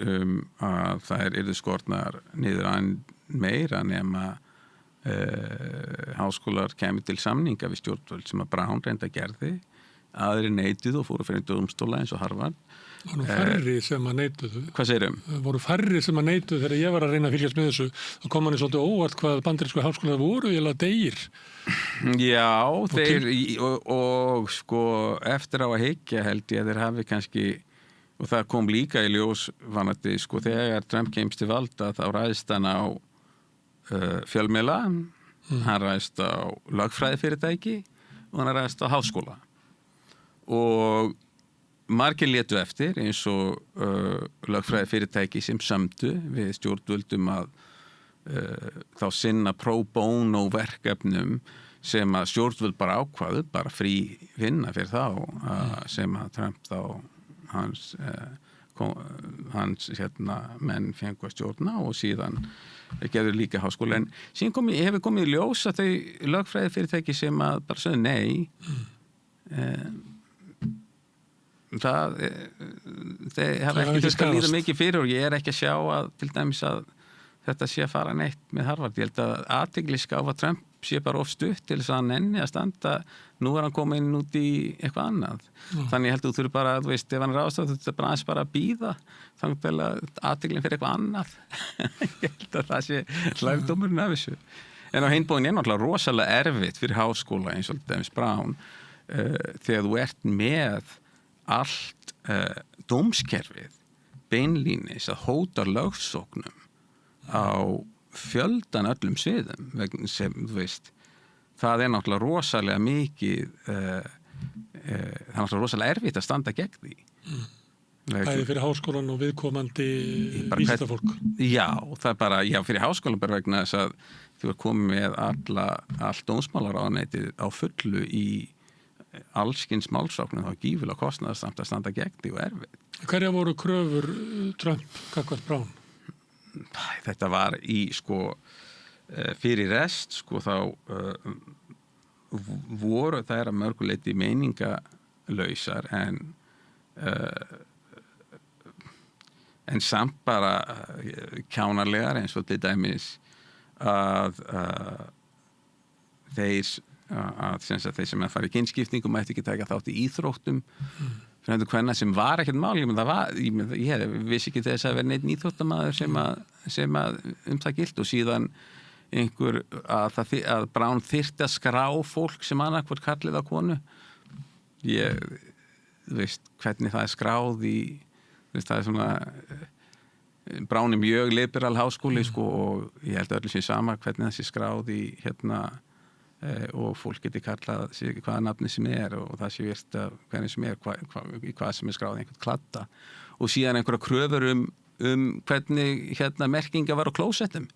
að þær yrðu skortnar niður meira nema háskólar kemur til samninga við stjórnvöld sem að Brown reynda gerði aðrir neituðu og fóru fyrir dómstóla eins og Harvard. Það voru færri sem að neituðu. Hvað segirðu? Það voru færri sem að neituðu þegar ég var að reyna að fylgjast með þessu þá kom manni svolítið óvart hvað bandarísku háskólar voru eiginlega degir. Já, þeir og sko eftir á að hyggja held ég að þeir hafi kannski og það kom líka í ljós vanandi, sko, þegar Trump kemst til valda þá ræðist hann á fjölmiðla, hann ræðist á lögfræðifyrirtæki og hann ræðist á háskóla. Og margir létu eftir eins og lögfræðifyrirtæki sem sömdu við stjórnvöldum að þá sinna pro bono verkefnum sem að stjórnvöld bara ákvaðu, bara frí vinna fyrir þá sem að Trump þá hans menn fengu að stjórna og síðan gerðu líka háskóla en síðan hefur komið í ljós að þau lögfræði fyrirtæki sem að bara sögðu nei þeir hafa ekki þurft að líða mikið fyrir og ég ekki að sjá að til dæmis að þetta sé að fara neitt með Harvard. Ég held að athygli skáfa Trump sé bara of stutt til þess að hann nenni að standa nú hann komin út í eitthvað annað. Þannig ég held að þú þurfi bara, þú veist, ef hann ráðstaf þetta bara aðeins bara að bíða þannig til að athyglin fyrir eitthvað annað. Ég held að það sé lærdómurinn af þessu. En á hinn bóginn náttúrulega rosalega erfitt fyrir háskóla eins og dæmis Brown þegar þú ert með allt dómskerfið beinlínis að hóta lögsóknum á fjöldan öllum sviðum sem, þú veist, það náttúrulega rosalega mikið það náttúrulega rosalega erfitt að standa gegn því. Bæði fyrir háskólan og viðkomandi vísindafólk. Já, það bara, fyrir háskólan bara vegna þess að þú komið með allt dómsmálaráðuneytið á fullu í allskins málsóknum þá gífulega kostnaðarsamt að standa gegn því og erfitt. Hverja voru kröfur Trump gagnvart Brown? Þetta var fyrir rest þá voru þær að mörguleyti meiningalausar en samt bara kjánarlegar eins og til dæmis að þeir sem að fara í kynskiptingum mætti ekki taka þátt í íþróttum fyrir hendur hvenna sem var ekkert mál ég vissi ekki þess að vera neitt íþróttamaður sem að það gilt og síðan einhver að Brown þyrfti að skrá fólk sem annarkvort kallið á konu ég veist hvernig það skráð í það svona Brown mjög liberal háskóli og ég held að öllu sé sama hvernig það sé skráð í og fólk geti kallað hvaða nafni sem og það sé virt að hvernig sem hvað sem skráð einhvern kladda og síðan einhverja kröfur hvernig merkinga var á klósettum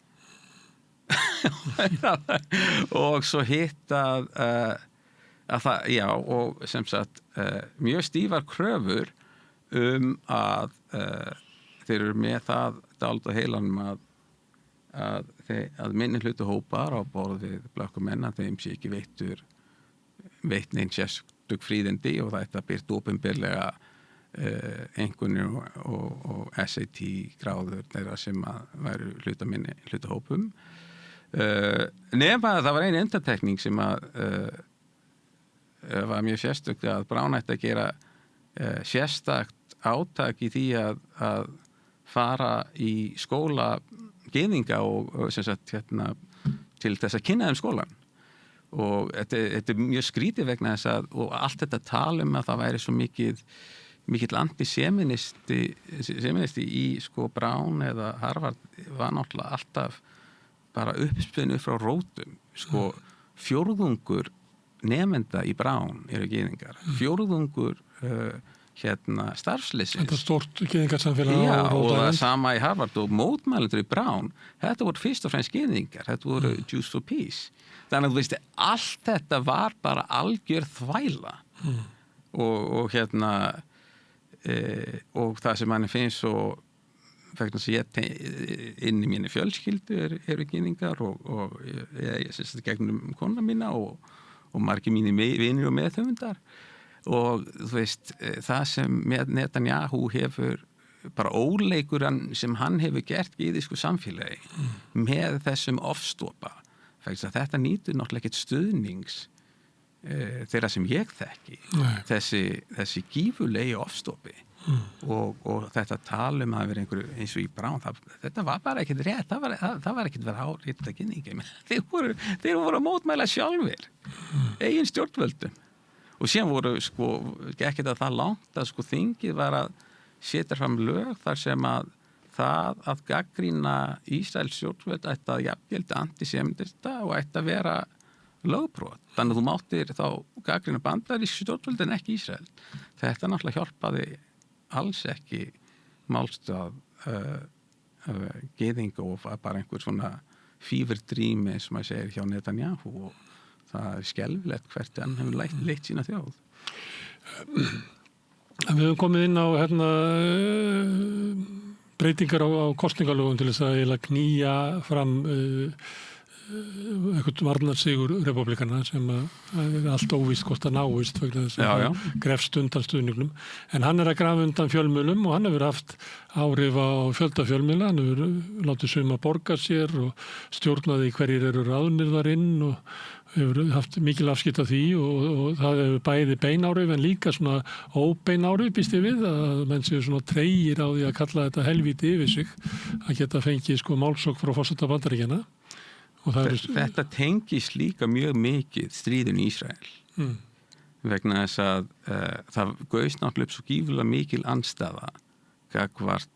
og svo hitt að það, já, og sem sagt mjög stífar kröfur að þeir eru með það dálítið heilanum að minni hluta hópar á borð við blökkumenn að þeim sé ekki veitt neinn sérstök fríðindi og þetta byrt opinberlega einkunnir og SAT gráður þeirra sem að væru hluta hópum. Nema það var ein undantekning sem að var mjög sérstök að Brown ætti að gera sérstakt átak í því að fara í skóla gyðinga og sem sagt til þess að kynna þeim skólan. Og þetta mjög skrítið vegna þess að og allt þetta tal að það væri svo mikill antiseministi í sko Brown eða Harvard var náttúrulega alltaf bara uppspinnu frá rótum. Sko fjórðungur nemenda í Brown eru gyðingar. Fjórðungur starfsliðsins. Þetta stórt gyðingarsamfélag. Já, og það sama í Harvard og mótmælendur í Brown, þetta voru fyrst og fremst gyðingar, þetta voru Jews for Peace. Þannig að þú veist, allt þetta var bara algjör þvæla og og það sem manni finnst svo vegna sem ég inn í minni fjölskyldu eru gyðingar og ég syns þetta gegnum kona mína og margir mínir vinir og meðhöfundar og þú veist, það sem Netanyahu hefur bara óleikuran sem hann hefur gert í gyðísku samfélagi með þessum ofstopa þetta nýtur náttúrulega ekkert stuðnings þeirra sem ég þekki þessi gífurlegi ofstopi og þetta tal að vera einhverju eins og í Brown þetta var bara ekkert rétt það var ekkert verið árétta kynningi þeir voru að mótmæla sjálfir eigin stjórnvöldum og síðan voru sko ekki það langt að sko þingið var að setja fram lög þar sem að gagnrýna Ísraels stjórnvöld ætti að jafngilda antisemitista og ætti að vera lögbrot. Þannig að þú máttir þá gagnrýna bandarísk stjórnvöld en ekki Ísrael. Þetta náttúrulega hjálpaði alls ekki málstað gyðinga og bara einhver svona fíverdrými sem maður segir hjá Netanyahu og það skelfilegt hvert hann hefur leitt sína þjóð. Við höfum komið inn á breytingar á kosningalögum til þess að eiginlega knýja fram eitthvað varnarsigur republikana sem er allt óvíst hvort það náist vegna þess að grefst undan stuðningnum en hann að grafa undan fjölmiðlum og hann hefur haft áhrif á fjölda fjölmiðla, hann hefur látið suma borga sér og stjórnaði hverjir eru ráðnir þar inn og hefur haft mikil afskipt af því og það hefur bæði beináhrif en líka svona óbeináhrif býst ég við að menn séu svona tregir á því að kalla þetta helvíti yfir sig að geta fengið sko málsókn frá forseta Bandaríkjanna. Þetta tengist líka mjög mikið stríðin í Ísrael vegna þess að það gaust náttúrulega svo gífurlega mikil andstaða gagnvart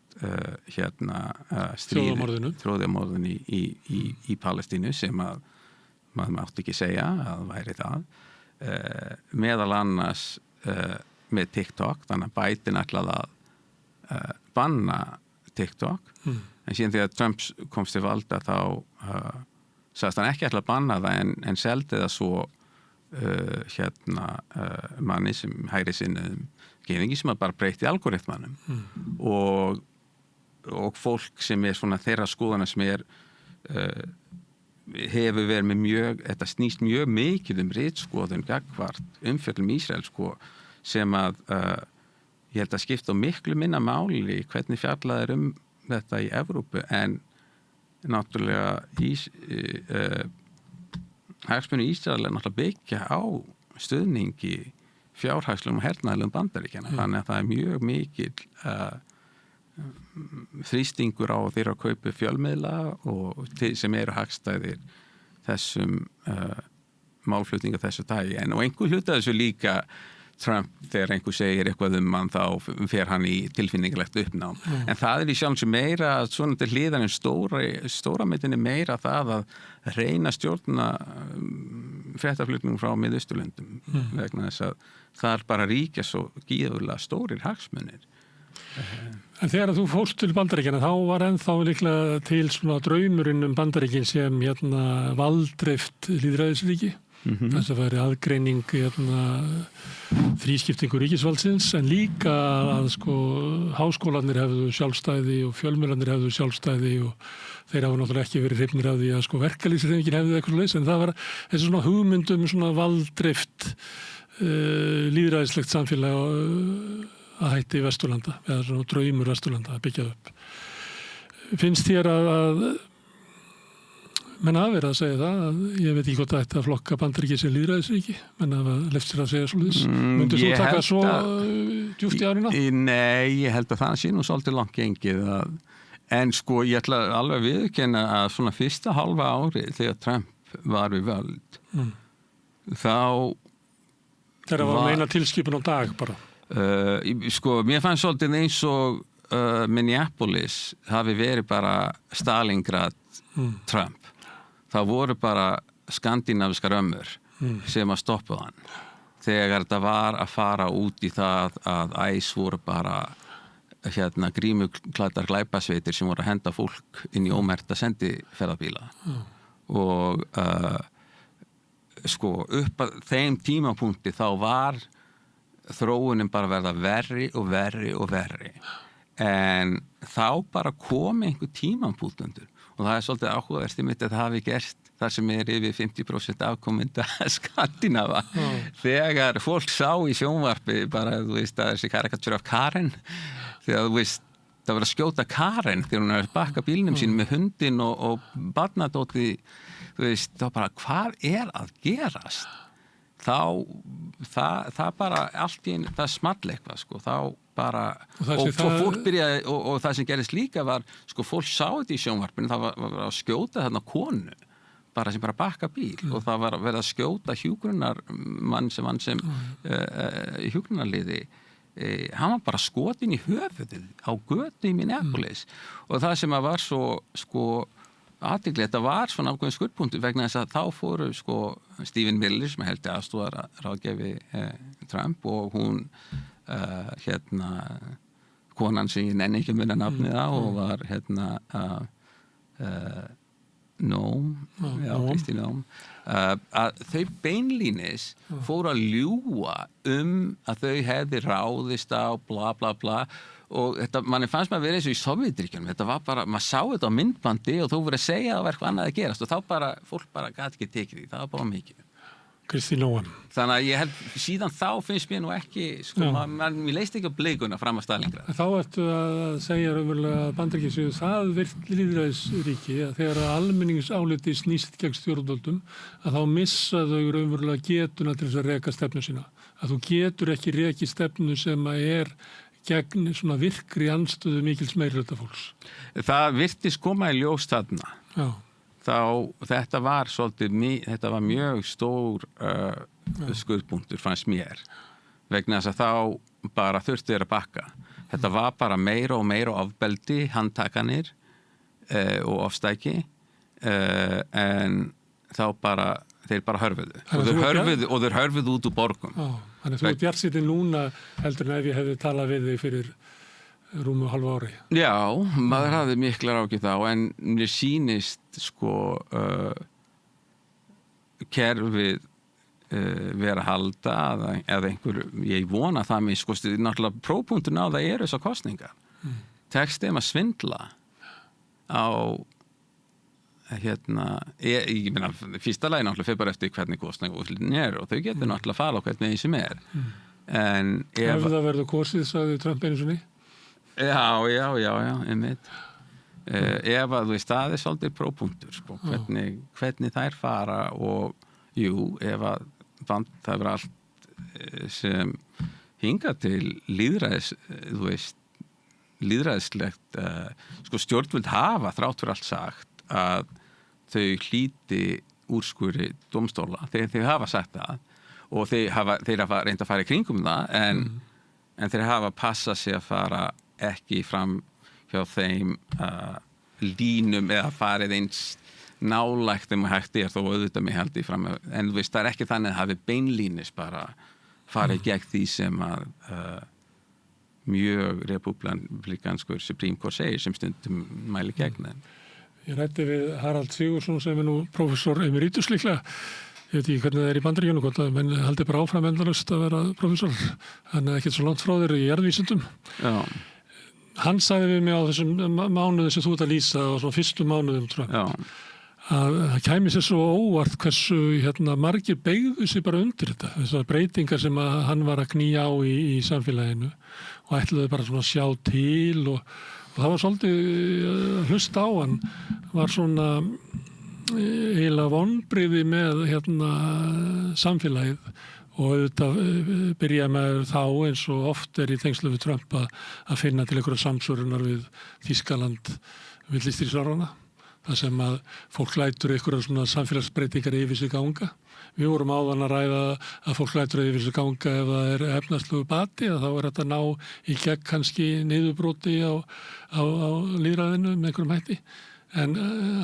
þjóðarmorðinu í Palestínu sem að maður mátti ekki segja að væri það meðal annars með TikTok þannig að Biden ætlaði að banna TikTok en síðan þegar Trump komst til valda þá sagðist hann ekki ætla að banna það en seldi það svo manni sem hægri sinnaðum gyðingi sem bara breyti algoritmanum og fólk sem svona þeirra skoðana sem hefur verið með þetta snýst mjög mikið ritskoðun gagnvart umfjöllum Ísrael sem að ég held að skipta miklu minna máli hvernig fjallaðir þetta í Evrópu en náttúrulega hagsmunir Ísrael náttúrulega byggja á stuðningi fjárhagslegum og hernaðlegum Bandaríkjanna þannig að það er mjög mikil þrýstingur á þeirra að kaupa fjölmiðla og sem eru hagstæðir þessum málflutninga þessu tagi en og einhver hluta þessu líka Trump þegar einhver segir eitthvað hann þá fer hann í tilfinningalegt uppnám en það í sjálfs meira svona til hliðar en stóra myndinni meira það að reyna stjórna fréttaflutningum frá Miðausturlöndum vegna þess að það bara ríkja svo gífurlega stórir hagsmunir. En þegar þú fórst til Bandaríkjanna þá var ennþá líklega til svona draumurinn Bandaríkin sem valdreift lýðræðisríki þess að væri aðgreining þrískiptingu ríkisvaldsins en líka að sko háskólarnir hefðu sjálfstæði og fjölmiðlarnir hefðu sjálfstæði og þeir hafa náttúrulega ekki verið hrifnir af því að sko verkalýðshreyfingin hefði eitthvað leys en það var þessi svona hugmyndum svona valddrift lýðræðislegt samfélag að hætti Vesturlanda eða svona draumur Vesturlanda að byggja upp. Finnst þér að menn hafa verið að segja það að ég veit ekki hvort það ætti að flokka Bandaríki sem lýðræðisríki menn hafa leyft sér að segja svoleiðis myndir þú taka svo djúpt í árina? Nei, ég held að það sé nú svolítið langt gengið en sko ég ætla alveg að viðurkenna að svona fyrsta hálfa ári þegar Trump var við völd þá þegar var meina tilskipun á dag bara sko mér fannst svolítið eins og Minneapolis hafi verið bara Stalingrad Trump það voru bara skandinaviskar ömmur sem að stoppa hann þegar þetta var að fara út í það að æs voru bara grímuklæddar glæpasveitir sem voru að henda fólk inn í ómerkta sendiferðabíla og sko upp að þeim tímapunkti þá var þróunin bara verða verri og verri og verri en þá bara kom einhver tímapunktur og það svolítið áhugavert að það hafi gerst þar sem yfir 50% afkominda Skandinava þegar fólk sá í sjónvarpi bara, þú veist, að þessi karikatúr af Karen þegar, þú veist, það var að skjóta Karen þegar hún er að bakka bílnum sínum með hundin og barnadóti, þú veist, þá bara, hvað er að gerast? Það bara allt í einu, það small eitthvað, sko, þá bara, og fólk byrjaði, og það sem gerist líka var, sko, fólk sá þetta í sjónvarpinu, það var að skjóta þarna konu, bara sem bara bakka bíl, og það var að vera að skjóta hjúkrunarmann sem hjúkrunarliði, hann var bara skotin í höfuðið á götu í Minneapolis, og það sem var svo, sko, athygli, þetta var svona ákveðin skurðpunktur vegna þess að þá fóru sko Stephen Miller sem held aðstoðar ráðgjafi Trump og hún konan sem ég nenni ekki að muna nafnið á og var Kristi Nóm að þau beinlínis fóru að ljúga að þau hefði ráðist á bla bla bla og þetta, manni fannst maður verið eins og í Sovjetríkjunum, þetta var bara, maður sá þetta á myndbandi og þú voru að segja að það var eitthvað annað að gerast og þá bara, fólk bara gat ekki tekið því, það var bara mikið. Kristi Nóam. Þannig að ég held, síðan þá finnst mér nú ekki, sko, mér leist ekki á blikuna fram að Stalingrad. Þá ertu að segja raunverulega að Bandaríkin séu það virt lýðræðisríki að þegar almenningsáliti snýst gegn stjórnvöldum að þá missa þau raunverulega getuna til þess að reka stefnu sína. Að þú getur ekki rekið stefnu sem að gegn svona virkri andstöðu mikils meirihluta fólks. Það virtist koma í ljós þarna. Já. Þetta var var mjög stór skurðpunktur fannst mér. Vegna þess að þá bara þurftu þeir að bakka. Þetta var bara meira og meira ofbeldi, handtakanir og ofstæki en þá bara þeir bara hörfuðu. Og þeir hörfuðu út úr borgum. Já. Þannig að þú ert bjartsýnn núna heldur en ef ég hefði talað við þig fyrir rúmu hálfu ári. Já, maður hafði miklar ágjur þá en mér sýnist sko kerfið vera að halda eða einhver, ég vona það mér sko, náttúrulega prófpunktun á það þessar kosningar. Tekst þeim að svindla á ég meina, fyrsta lagi náttúrulega fyrir bara eftir hvernig kosningaúrslitin og þau getur náttúrulega að fara á hvernig sem en ef það verður kosið, sagði Trump einu sinni? Já, einmitt ef að þú veist, það svolítið prófpunktur sko, hvernig þær fara og ef að það er allt sem hinga til lýðræðislegt sko stjórnvöld hafa þrátt fyrir allt sagt að þau hlíti úrskurði dómstóla þegar þau hafa sagt það og þeir hafa reynd að fara í kringum það en þeir hafa passað sig að fara ekki fram hjá þeim línum eða farið eins nálægt þeim að hægt þó auðvitað mig held í fram en þú veist það ekki þannig að hafi beinlínis bara farið gegn því sem að mjög republikanskur Supreme Court segir sem stundum mæli gegn þeim. Ég ræddi við Harald Sigurðsson sem nú prófessor emeritus líklega Ég veit ekki hvernig það í Bandaríkjunum, hvort að menn haldi bara áfram endalaust að vera prófessor. Hann er ekkert svo langt frá þér í jarðvísindum. Já. Hann sagði við mig á þessum mánuðum sem þú ert að lýsa og svona fyrstu mánuðum Trump. Já. Að það kæmi sér svo óvart hversu margir beygðu sig bara undir þetta. Þessar breytingar sem að hann var að knýja á í samfélaginu og ætluðu bara svona að sjá til og það var svolítið að hlusta á hann. Var svona eiginlega vonbrigði með samfélagið og auðvitað byrja með þá eins og oft í tengslu við Trump að finna til einhverja samsvörunar við Þýskaland villistríðsárana. Það sem að fólk lætur einhverja svona samfélagsbreytingar yfir sig ganga. Við vorum áðan að ræða að fólk lætur yfir sig ganga ef það er efnahagslegu bati, að þá þetta ná í gegn kannski niðurbróti á lýðræðinu með einhverjum hætti. En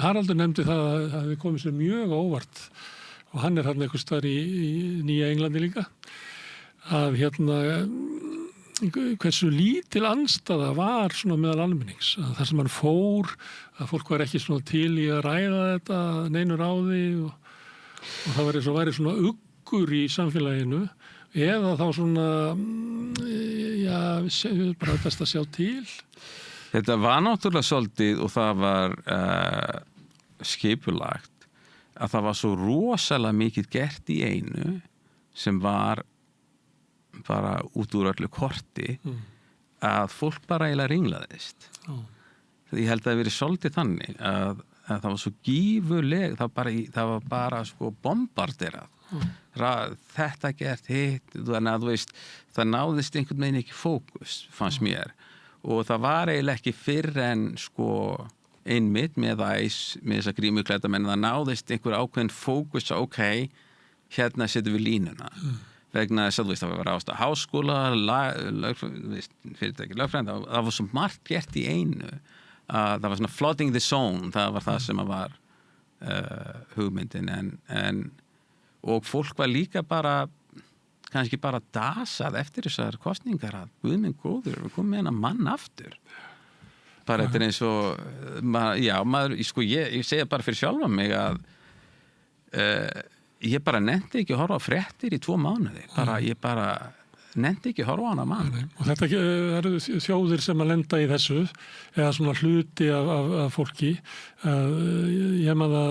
Haraldur nefndi það að það hefði komið sér mjög óvart og hann er þarna einhvers staðar í Nýja Englandi líka að hversu lítil andstaða var svona meðal almennings. Að það sem hann fór, að fólk var ekki svona til í að ræða þetta neinu ráði og það væri svona uggur í samfélaginu eða þá svona, bara best að sjá til. Þetta var náttúrulega svolítið og það var skipulagt að það var svo rosalega mikið gert í einu sem var bara út úr öllu korti að fólk bara eiginlega ringlaðist. Ég held að það verið svolítið þannig að það var svo gífurleg, það var bara sko bombarderað. Þetta gert hitt, þannig að þú veist, það náðist einhvern veginn ekki fókus, fannst mér. Og það var eiginlega ekki fyrr en sko einmitt með þessa grímuklædda menn, það náðist einhver ákveðin fókus að hérna setjum við línuna. Vegna þess að þú veist, það var ástæða háskóla, fyrirtæki, lögfræðinda, það var svo margt gert í einu. Það var svona flooding the zone, það var það sem var hugmyndin. Og fólk var líka kannski bara dasað eftir þessar kosningar að Guð minn góður, við komum með hennar mann aftur. Bara þetta er eins og, ég segja bara fyrir sjálfa mig að ég bara nennti ekki að horfa á fréttir í 2 mánuði. Ég bara nennti ekki að horfa á hana mann. Og þetta eru þjóðir sem að lenda í þessu eða svona hluti af fólki. Ég maður að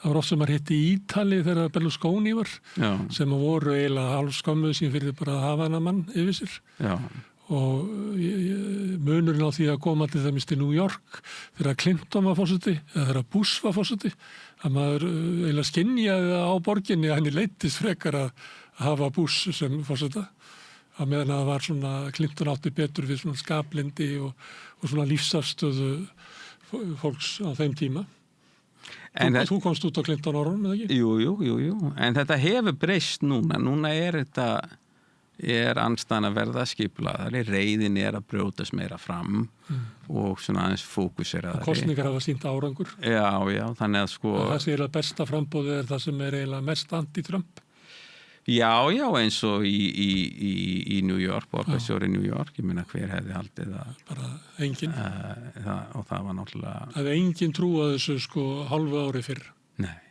það var oft sem að hitti í Ítali þegar Berlusconi var sem að voru eiginlega hálfskömmuð sín fyrir bara að hafa hana mann yfir sér. Já. Og munurinn á því að koma til dæmis til New York þegar Clinton var forseti eða þegar Bush var forseti að maður eiginlega skynjaði á borginni að henni leittist frekar að hafa Bush sem forseta að meðan að það var svona Clinton átti betur við svona skaplindi og svona lífsafstöðu fólks á þeim tíma. Þú komst út á Clinton árunum, eða ekki? Jú. En þetta hefur breyst núna. Núna er andstaðan að verða skipulaðari, reiðin að brjótast meira fram og svona aðeins fókuseraðari. Kosningar hafa sýnt árangur. Já, þannig að sko... Það sé eiginlega besta frambóðið er það sem er eiginlega mest anti-Trump. Já, eins og í New York, borgarstjóri New York, ég meina hver hefði haldið það. Bara engin. Og það var náttúrulega... Það hefði engin trú að þessu sko hálfu ári fyrr. Nei.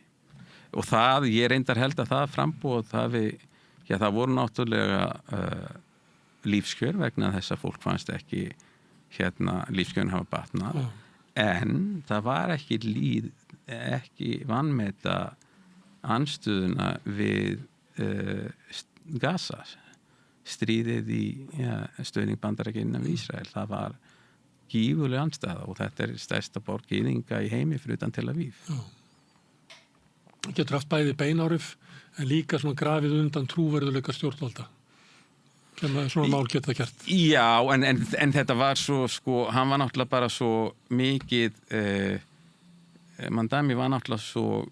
Og ég reyndar held að það frambóð, það voru náttúrulega lífskjör vegna þess að fólk fannst ekki lífskjörin hafa batnað. En það var ekki vanmeta andstöðuna við Gaza, stríðið í stöðning Bandaríkjanna við Ísrael. Það var gífurleg andstæða og þetta er stærsta borg gyðinga í heimi fyrir utan Tel Aviv. Getur haft bæði beináhrif en líka svona grafið undan trúverðuleika stjórnvalda sem svona mál geta gert. Já, en þetta var svo, sko, hann var náttúrulega bara svo mikið Mandami var náttúrulega svo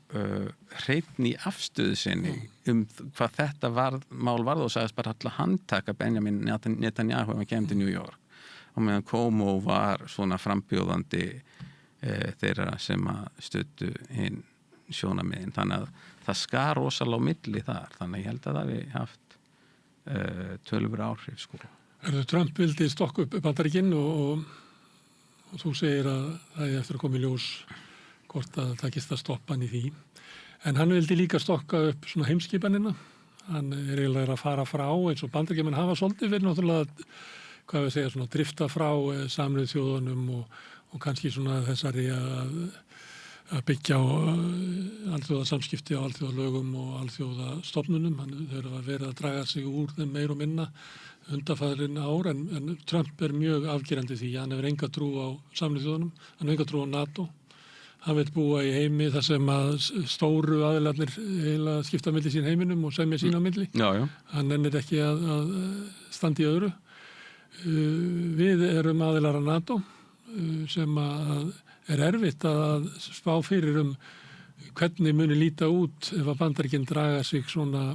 hreinn í afstöðu sinni hvað þetta mál varð og sagðist bara alltaf handtaka Benjamin Netanyahu hann kemur til New York og meðan Cuomo var svona frambjóðandi þeirra sem að stöddu hinn sjónamiðin, þannig að það skar rosalega á milli þar, þannig að ég held að það við haft tölvur áhrif, sko. Trump vildi stokka upp Bandaríkin og þú segir að það er eftir að koma í ljós hvort að það takist að stoppa hann í því. En hann vildi líka stokka upp svona heimskipanina. Hann eiginlega að fara frá eins og Bandaríkjamenn hafa svolítið verið náttúrulega, hvað við segja, svona drifta frá Sameinuðu þjóðunum og kannski svona þessari að byggja á alþjóðasamskipti á alþjóðalögum og alþjóðastofnunum. Þau eru að vera að draga sig úr þeim meir og minna undanfarin ár en Trump mjög afgerandi því. Hann hefur enga trú á Sameinuðu þjóðunum, hann hefur enga trú á NATO. Hann vil búa í heimi þar sem að stóru aðilarnir eiginlega skipta milli sín heiminum og semja sín á milli. Já. Hann nennir ekki að standa í öðru. Við erum aðilar að NATO sem að erfitt að spá fyrir hvernig muni líta út ef að Bandaríkin draga sig svona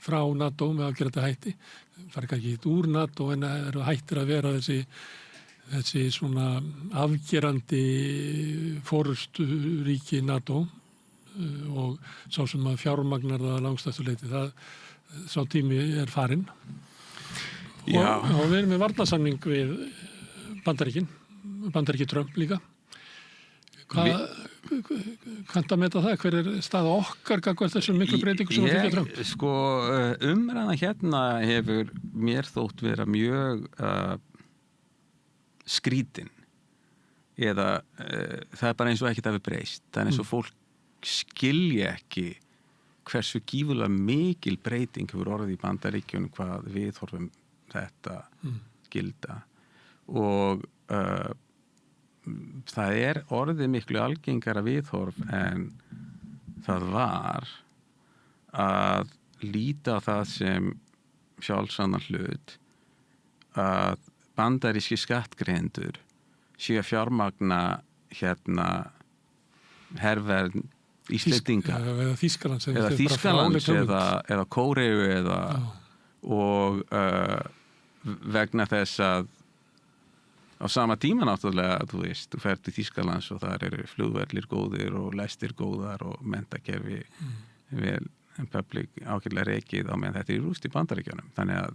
frá NATO með afgerandi hætti. Fara ekki úr NATO en eru hættir að vera þessi svona afgerandi forysturíki NATO og sá sem að fjármagnar það langstæstu leyti. Sá tími farinn. Og við erum með varnarsamning við Bandaríki Trump líka. Kanntu að meta það? Hver staða okkar gagnvart þessum miklu breytingu sem að fylgja Trump? Sko, umræðan hérna hefur mér þótt vera mjög skrítin eða það bara eins og ekkert hafi breyst. Það eins og fólk skilja ekki hversu gífurlega mikil breyting hefur orðið í Bandaríkjunum hvað við horfum þetta gilda og það orðið miklu algengara viðhorf en það var að líta á það sem sjálfsannan hlut að bandaríski skattgreiðendur séu að fjármagna herverð Íslendinga eða Þýskalands eða Kóreu og vegna þess að á sama tíma náttúrulega, þú veist, þú fer til Þýskalands og þar eru flugvellir góðir og lestir góðar og menntakerfi vel public ákveðlega rekið á meðan þetta rúst í Bandaríkjunum. Þannig að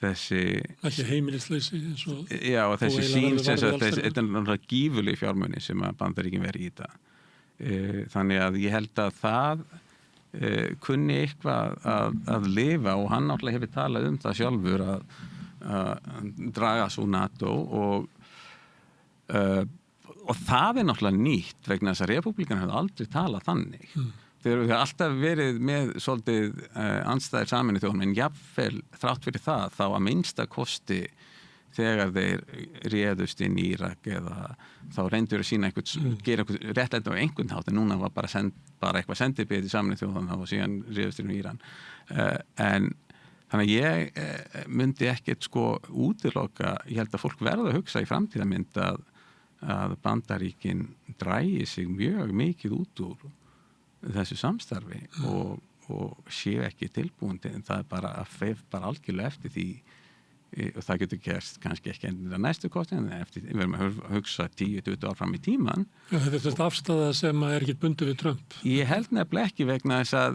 ekki heimilisleysi og þessi sín þetta er náttúrulega gífurleg fjármuni sem að Bandaríkin veri í þetta. Þannig að ég held að það kunni eitthvað að lifa og hann náttúrulega hefur talað það sjálfur að draga svo NATO og það náttúrulega nýtt vegna þess að repúblíkan hefur aldrei talað þannig. Þeir eru alltaf verið með svolítið andstæðir Sameinuðu þjóðanna en jafnvel þrátt fyrir það þá að minnsta kosti þegar þeir réðust inn í Írak eða þá reyndur að sína gera eitthvað réttlæti á einhvern hátt en núna var bara eitthvað sendibið í Sameinuðu þjóðanna og síðan réðust inn í Íran. En þannig að ég myndi ekkert útiloka, ég held að fólk verða að hugsa í framtíðarmynd að Bandaríkin drægi sig mjög mikið út úr þessu samstarfi og séu ekki tilbúin en það bara algjörlega eftir því og það getur gerst kannski ekki enn næstu kosti en við erum að hugsa 10-20 ár fram í tíman. Þetta er þetta afstæða sem er ekki bundið við Trump. Ég held nefnilega ekki vegna þess að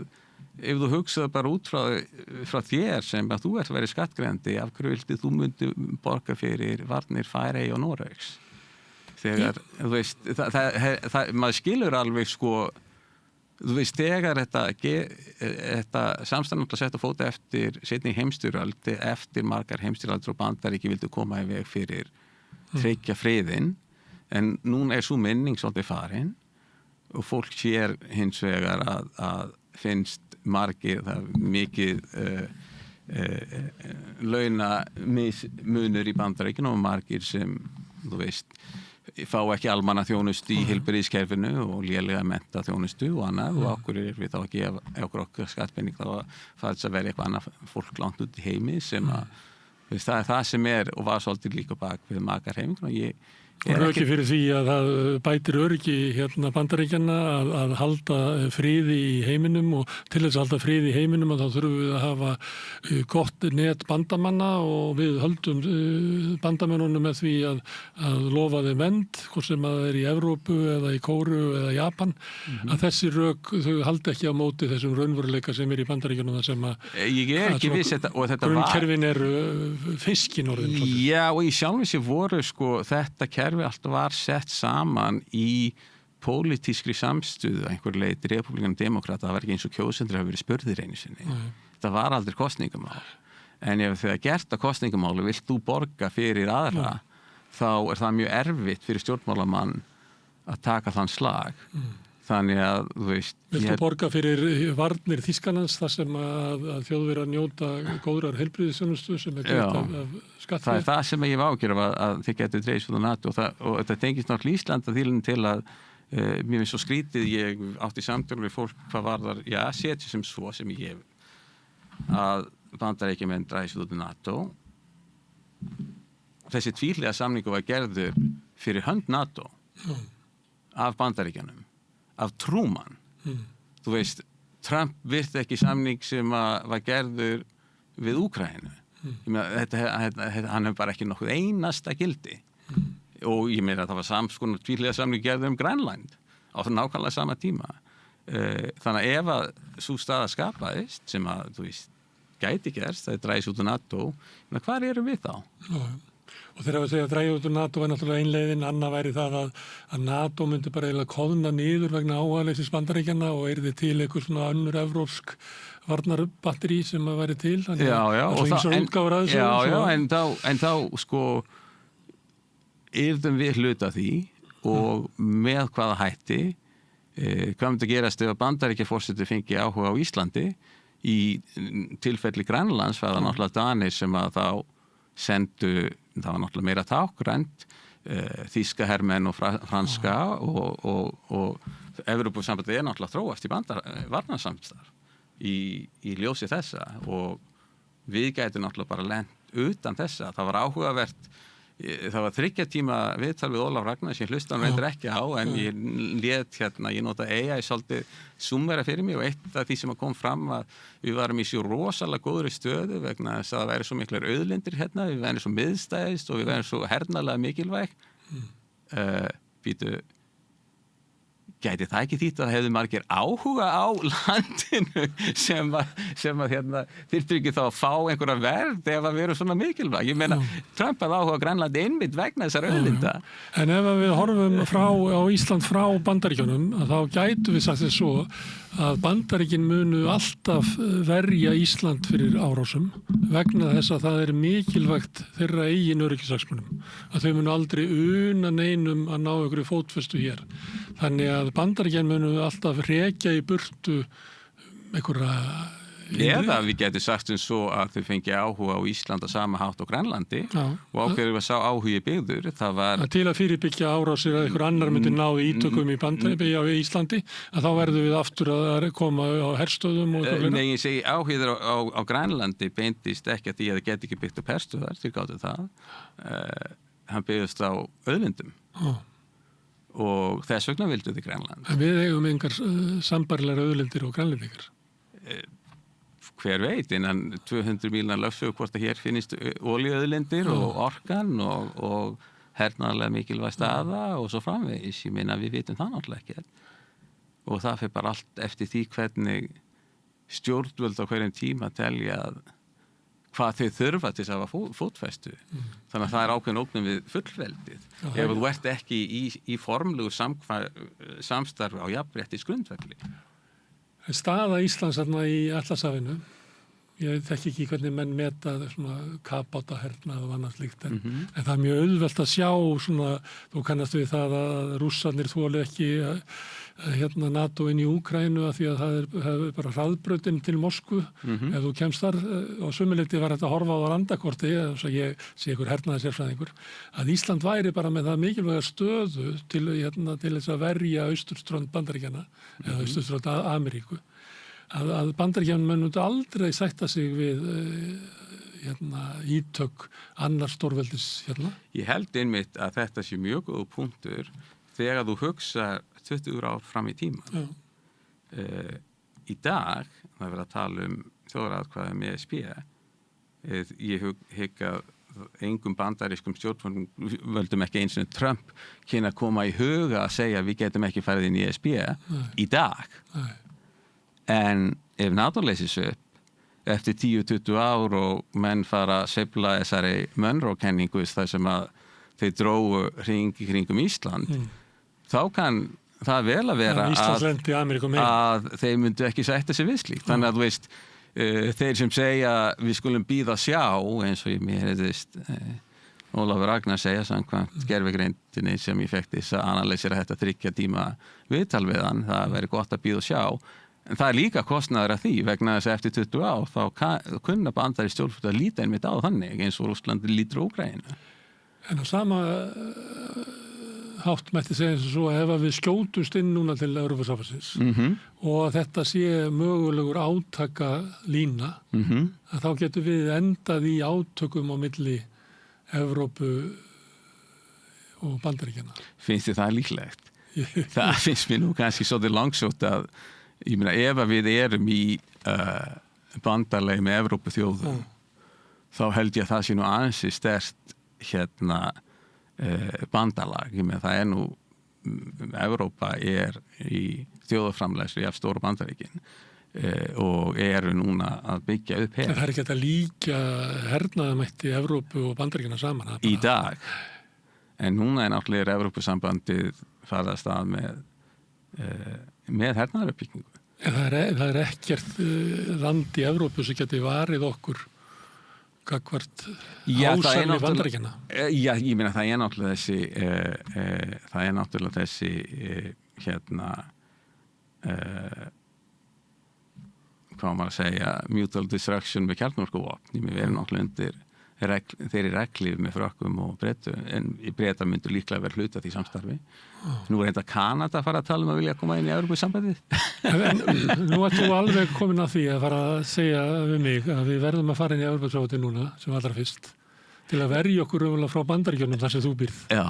ef þú hugsaðu bara út frá þér sem að þú ert að vera skattgreiðandi af hverju vildi þú myndi borga fyrir varnir Færeyja og Noregs þegar, þú veist maður skilur alveg þú veist, þegar þetta samstæðan að setja fóta eftir seinni heimstyrjöld, eftir margar heimstyrjaldur og Bandaríki vildu koma í veg fyrir tryggja friðinn en núna svo minning svolítið farin og fólk sér hins vegar að finnst margir það mikið launamismunur í Bandaríkinu og margir sem, þú veist fá ekki almannaþjónustu í heilbrigðiskerfinu og lélega menntaþjónustu og annað og okkur við þá að gefa okkur skattpenning þá að það að vera eitthvað annað fólk langt út í heimi sem að það það sem og var svolítið líka bak við makarheiminguna og röki fyrir því að það bætir öryggi Bandaríkjanna að halda friði í heiminum og til þess að halda friði í heiminum að þá þurfum við að hafa gott net bandamanna og við höldum bandamennunum með því að lofa þeim vernd, hvort sem að það í Evrópu eða í Kóreu eða Japan að þessi rök, þau haldi ekki á móti þessum raunveruleika sem í Bandaríkjunum sem að ég ekki viss þetta grunnkerfin fiskin orðin. Já og í sjálfu sér voru þetta kerfi alltaf var sett saman í pólitískri samstöðu að einhver leið republikan og demokrata, það var ekki eins og kjósendur hafa verið spurðir einu sinni. Það var aldrei kosningamál. En ef þegar gert að kosningamáli vilt þú borga fyrir aðra, þá það mjög erfitt fyrir stjórnmálamann að taka þann slag. Þannig að, þú veist... Vilt þú borga fyrir varnir Þýskalands þar sem að Þjóðverjar njóta góðrar heilbrigðisþjónustu sem greitt af skattfé? Það það sem ég hef ágjörð að þið getur dreifst út á NATO og þetta tengist náttúrulega Ísland að þýlun til að mér finnst svo skrítið, ég átti samtölu við fólk hvað varðar, setja sem svo sem ég hef að Bandaríkjamenn dreifst út á NATO. Þessi tvíhliða samningur var gerður fyrir hönd NATO af Bandaríkjanum, af Truman. Þú veist, Trump virti ekki samning sem var gerður við Úkraínu. Hann hefur bara ekki nokkuð einasta gildi. Og ég meina að það var samskonar tvíhliða samning gerður Grænland á nákvæmlega sama tíma. Þannig að ef að sú staða skapaðist sem að, þú veist, gæti gerst, það dræs út á NATO, hvar erum við þá? Og þegar við segja að dræja út á NATO er náttúrulega einleiðin, annað væri það að NATO myndi bara eiginlega koðna niður vegna áhugaleysis Bandaríkjanna og yrði til einhver svona önnur evrópsk varnarbatteri sem að væri til. En þá sko yrðum við hluta því og með hvaða hætti hvað myndi gerast ef að Bandaríkjaforseti fengi áhuga á Íslandi í tilfelli Grænlands var það náttúrulega Danir sem að þá sendu, það var náttúrulega meira tákrænt þýska hermenn og franska og Evrópusambandið náttúrulega þróast í varnarsamstarf í ljósi þessa og við gætum náttúrulega bara lent utan þessa. Það var áhugavert. Það var 3 tíma viðtal við Ólaf Ragnar sem ég hlusta hann reyndar ekki á en ég nota AI svolítið summera fyrir mig og eitt af því sem kom fram að við varum í svo rosalega góðri stöðu vegna þess að það væri svo miklar auðlindir hérna, við værum svo miðstæðist og við værum svo hernalega mikilvæg. Gæti það ekki þýtt að hefðu margir áhuga á landinu sem að þyrftu ekki þá að fá einhverja verð ef að við erum svona mikilvæg. Ég meina, Trump hafði áhuga á Grænlandi einmitt vegna þessar auðlinda. En ef við horfum á Ísland frá Bandaríkjunum, þá gætu við sagt þess svo að Bandaríkin munu alltaf verja Ísland fyrir árásum vegna þess að það er mikilvægt þeirra eigin öryggishagsmunum. Að þau munu aldrei una neinum að ná einhverju fótfestu hér. Þannig að Bandaríkin munu alltaf rekja í burtu einhverja... Eða við getum sagt svo að þau fengi áhuga á Ísland á sama hátt á Grænlandi og ákveður við sá áhugi byggður. Það var... Til að fyrirbyggja árásir að einhver annar myndi náði ítökum í Íslandi, að þá verðum við aftur að koma á herstöðum og eitthvað. Nei, ég segi áhugir á Grænlandi beintist ekki að því að það geti ekki byggt upp herstöðar, til gátu það. Hann byggðist á auðlindum. Og þess vegna vildu þið Grænland. En við eigum engar sambarilegar auðlindir og grænlendingar. Hver veit, innan 200 mílna lögsögu hvort að hér finnist olíuauðlindir og orkan og hernaðarlega mikilvæg staða og svo framvegis. Ég meina við vitum það náttúrulega ekki. Og það fyrir bara allt eftir því hvernig stjórnvöld á hverjum tíma telja hvað þau þurfa til þess að hafa fótfestu. Þannig að það er ákveðin ógnum við fullveldið. Ef þú ert ekki í formlegu samstarfi á jafnréttis grundvelli. Staða Íslands þarna í Atlantshafinu, ég þekki ekki hvernig menn meta svona kafbátahernað og annað slíkt, en það er mjög auðvelt að sjá svona, þú kannast við það að Rússarnir þoli ekki NATO inn í Úkraínu að því að það er bara hraðbrautin til Moskvu ef þú kemst þar og sömuleyti var þetta að horfa á landakorti þess að ég sé ykkur hernaðarsérfræðingur að Ísland væri bara með það mikilvæga stöðu til þess að verja austurströnd Bandaríkjanna eða austurströnd Ameríku að Bandaríkjann mundu aldrei sætta sig við ítök annars stórveldis hérna. Ég held einmitt að þetta sé mjög góð punktur þegar þú hugsa 20 ár fram í tíma. Í dag, það er verið að tala þjóðaratkvæði með ESB, ég hygg að engum bandarískum stjórnvöldum ekki eins og Trump kynna að koma í huga að segja við getum ekki farið inn í ESB í dag. En ef NATO leysist upp eftir 10-20 ár og menn fara að sveifla þessari Monroe-kenningu þar sem að þeir drógu hring í kringum Ísland, þá kann það vel að vera Íslandslendi Ameríku meira. að þeir myndu ekki sætta sig við slíkt. Þannig að þú veist, þeir sem segja við skulum bíða sjá, eins og mér heyrðist Ólafur Ragnar segja samkvæmt gervigreindinni sem ég fekk þess að analysera þetta 3 tíma viðtal við hann, það væri gott að bíða og sjá. En það líka kostnaður af því vegna þess að eftir 20 ár þá kunna bandarísk stjórnvöld að líta einmitt á þannig eins og Rússland lítur á Úkraínu. En á sama hátt mætti segja eins og svo að ef við skjótumst inn núna til Evrópusambandsins og að þetta sé mögulegur átaka lína, að þá getum við endað í átökum á milli Evrópu og Bandaríkjanna. Finnst þið það líklegt? Það finnst mér nú kannski svolítið langsótt að, ég meina, ef að við erum í bandalagi með Evrópu þjóðum, þá held ég að það sé nú ansi sterkt bandalag. Ég meina, það nú, Evrópa í þjóðaframleiðslu af stóru Bandaríkin og eru núna að byggja upp her. Það ekki að líka hernaðamætti Evrópu og Bandaríkjanna saman. Í dag. En núna náttúrulega Evrópusambandið farið að stað með hernaðaruppbyggingu. En það ekkert land í Evrópu sem geti varið okkur gagnvart ásamni Bandaríkjanna. Já, ég meina það náttúrulega þessi hvað maður að segja, mutual destruction með kjarnorkuvopn. Við erum náttúrulega undir þeirri reglíf með Frökkum og Bretum, en Bretar myndu líklega vera hluta því samstarfi. Nú reynda Kanada að fara að tala um að vilja koma inn í Evrópusambandið. En nú ert þú alveg komin að því að fara að segja við mig að við verðum að fara inn í Evrópusambandið núna, sem allra fyrst, til að verja okkur öfulega frá Bandaríkjunum þar sem þú býrð. Já,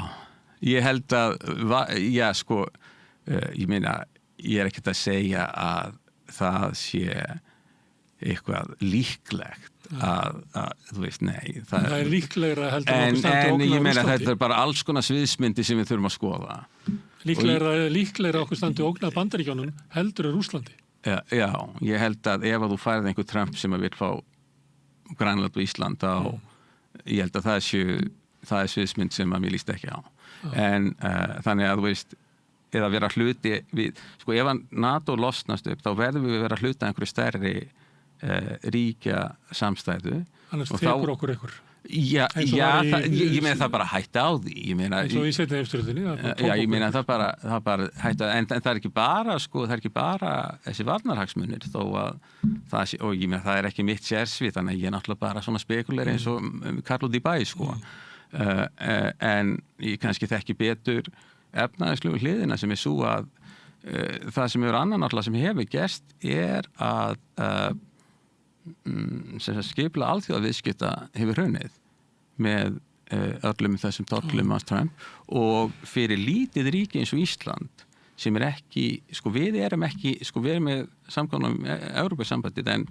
ég held að, ég meina, ég ekkert að segja að það sé eitthvað líklegt að þú veist, nei. Það líklegra heldur okkur standi ógn á Rússlandi. En ég meina þetta bara alls konar sviðsmyndi sem við þurfum að skoða. Líklegra okkur standi ógn á Bandaríkjunum heldur Rússlandi. Já, ég held að ef að þú færið einhver Trump sem að vil fá Grænland og Ísland þá ég held að það er sviðsmynd sem að mér líst ekki á. En þannig að þú veist, eða vera hluti við, sko ef að NATO losnast upp þá verðum við vera hluti að einhverju stærri ríkja samstæðu. Annars tekur okkur einhver. Já, ég meina það bara hætta á því. Eins og í seinni heimsstyrjöldinni. Já, ég meina það bara hætta, en það er ekki bara, sko, það er ekki bara þessi varnarhagsmunir þó að það sé, og ég meina það er ekki mitt sérsvið, þannig að ég er náttúrulega bara svona spekuleri eins og Karl út í bæ, sko. En ég kannski þekki betur efnaðislegu hliðina sem svo að það sem annan náttúrulega sem hefur gerst að skipla alþjóðaviðskipta hefur hrunið með öllum þessum tollum af Trump og fyrir lítið ríki eins og Ísland sem ekki, sko við erum með samkvæmum Evrópusambandið en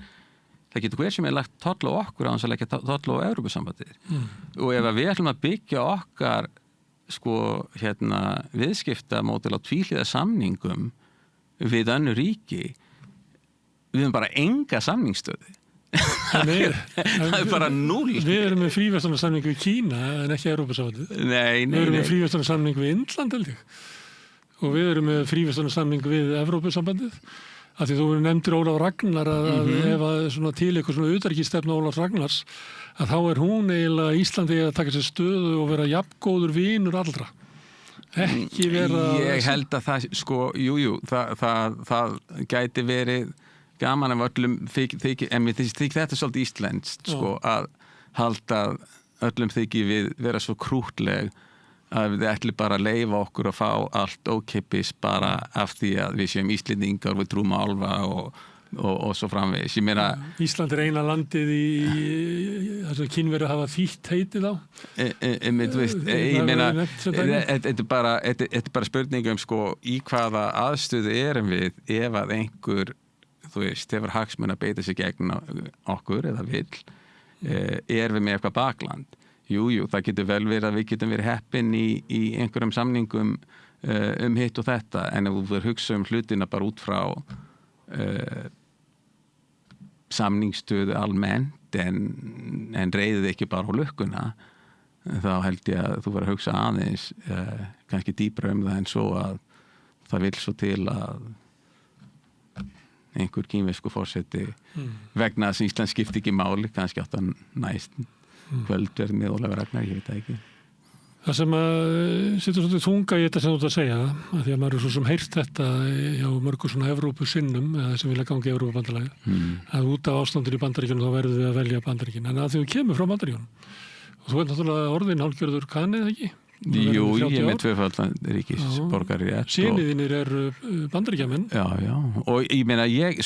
það getur hver sem lagt toll á okkur á þess að leggja toll á Evrópusambandið og ef við ætlum að byggja okkar viðskiptamódel á tvíhliða samningum við önnur ríki við höfum bara enga samningsstöðu það bara 0. Við erum með fríverslunarsamning við Kína en ekki Evrópusambandið. Við erum með fríverslunarsamning við Indland held ég og við erum með fríverslunarsamning við Evrópusambandið af því þú nefndir Ólaf Ragnar að ef að svona til eitthvað svona utanríkisstefna Ólaf Ragnars að þá hún eiginlega Íslandi að taka sér stöðu og vera jafngóður vinur allra. Ekki vera... Ég held að það, sko, það gæti verið gaman af öllum en mér þykir þetta svolítið íslenskt, sko, að halda öllum þykir við vera svo krúttleg að við ætlum bara að leyfa okkur að fá allt ókeypis bara af því að við séum Íslendingar, við trúum á álfa og svo framvegis. Ég meina Ísland eina landið í þess að Kínverjar hafa þýtt heitið á. Ég meina þetta er bara spurning sko í hvaða aðstöðu erum við ef að einhver þú veist, hefur hagsmun að beita sig gegn okkur eða vill við með eitthvað bakland. Jú, það getur vel verið að við getum verið heppin í einhverjum samningum hitt og þetta, en ef þú verður hugsa hlutina bara út frá samningsstöðu almennt en reiðið ekki bara á lukkuna, þá held ég að þú verður að hugsa aðeins kannski dýpra það en svo að það vill svo til að einhver kínversku forseti vegna þess að Ísland skipti ekki máli, kannski átt að næst kvöldverð með Ólafur Ragnar, ég veit það ekki. Það sem að situr svolítið þunga í þetta sem þú ert að segja, að því að maður er svo sem heyrt þetta hjá mörgur svona Evrópusinnum, eða sem vilja gangi í Evrópubandalagið, að út af ástandur í Bandaríkjunum þá verður við að velja Bandaríkin. En að því þú kemur frá Bandaríkjunum, og þú ert náttúrulega orðin hálfgjörður kanið, ekki? Jú, ég er með tvöfaldan ríkisborgari. Syniðinir eru Bandaríkjamenn. Já, og ég meina, ég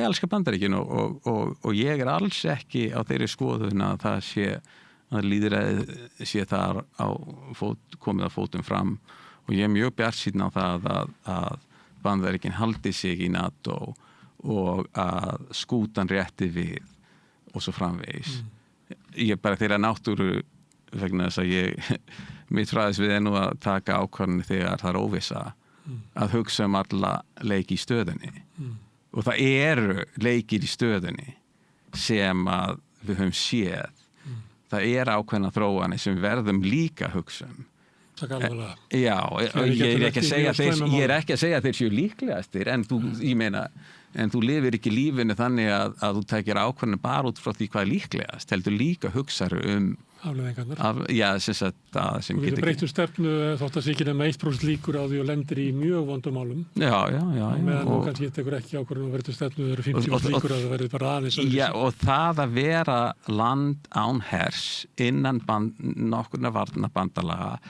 elska Bandaríkin og ég er alls ekki á þeirri skoðun að það sé að lýðræðið sé þar komið að fótum fram og ég er mjög bjartsýnn á það að Bandaríkin haldi sig í NATO og að skútan rétti við og svo framvegis. Ég bara þeirra náttúru vegna þess að mitt fræðis við nú að taka ákvarðanir þegar það er óvissa að hugsa alla leiki í stöðunni og það eru leikir í stöðunni sem að við höfum séð. Það ákveðna þróanir sem við verðum líka að hugsa Já, ég er ekki að segja að þeir séu líklegastir en þú lifir ekki lífinu þannig að þú tekir ákveðinu bara út frá því hvað líklegast heldur líka hugsaðu afleiðingarnar. Já, sem getur breytt stefnu þótt að sé ekki nema 1% líkur á því og lendir í mjög vondum málum. Já. Meðan þú kannski tekur ekki ákvörðun og verður stefnu eru 50% líkur að það verður bara aðeins. Já, og það að vera land án hers innan nokkurna varnarbandalaga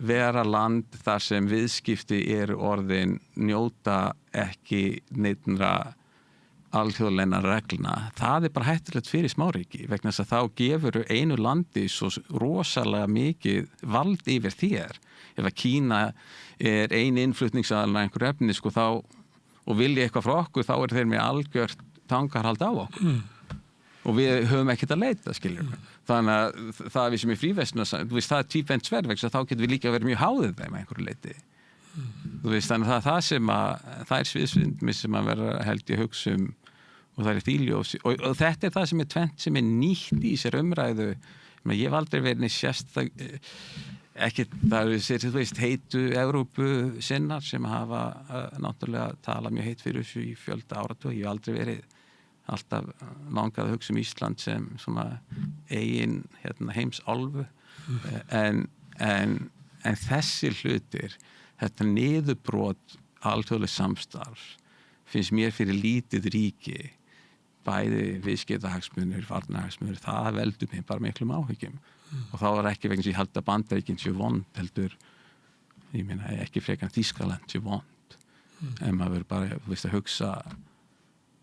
vera land þar sem viðskipti eru orðin njóta ekki neittnra alþjóðleina reglna. Það bara hættulegt fyrir smáríki vegna þess að þá gefur einu landi svo rosalega mikið vald yfir þér. Ef að Kína er einu innflutningsaðalinn einhver efni þá og vilja eitthvað frá okkur þá þeir með algjört tangarhald á okkur. Og við höfum ekkert að leita, skiljum við. Þannig að það við sem í fríverslun, það er tvíbent sverð vegna þá getum við líka verið mjög háðið þeim einhverju leiti. Þannig að það sem það er sviðsvindmi sem að vera held ég hugsa og það er þýljósi og þetta er það sem tvennt sem nýtt í sér umræðu. Ég hef aldrei verið sérstak ekki það heitu Evrópu sinnar sem hafa náttúrulega talað mjög heitt fyrir þessu í fjölda áratug. Ég hef aldrei verið alltaf langað að hugsa Ísland sem svona eigin heimsálfu en þessi hlutir þetta niðurbrot alþjóðlegt samstarf finnst mér fyrir lítið ríki bæði viðskiptahagsmunir, varnarhagsmunir, það veldur mér bara miklum áhyggjum og þá ekki vegna sem ég held að Bandaríkin séu vond heldur, ég meina ekki frekar Þýskaland séu vond en maður bara að hugsa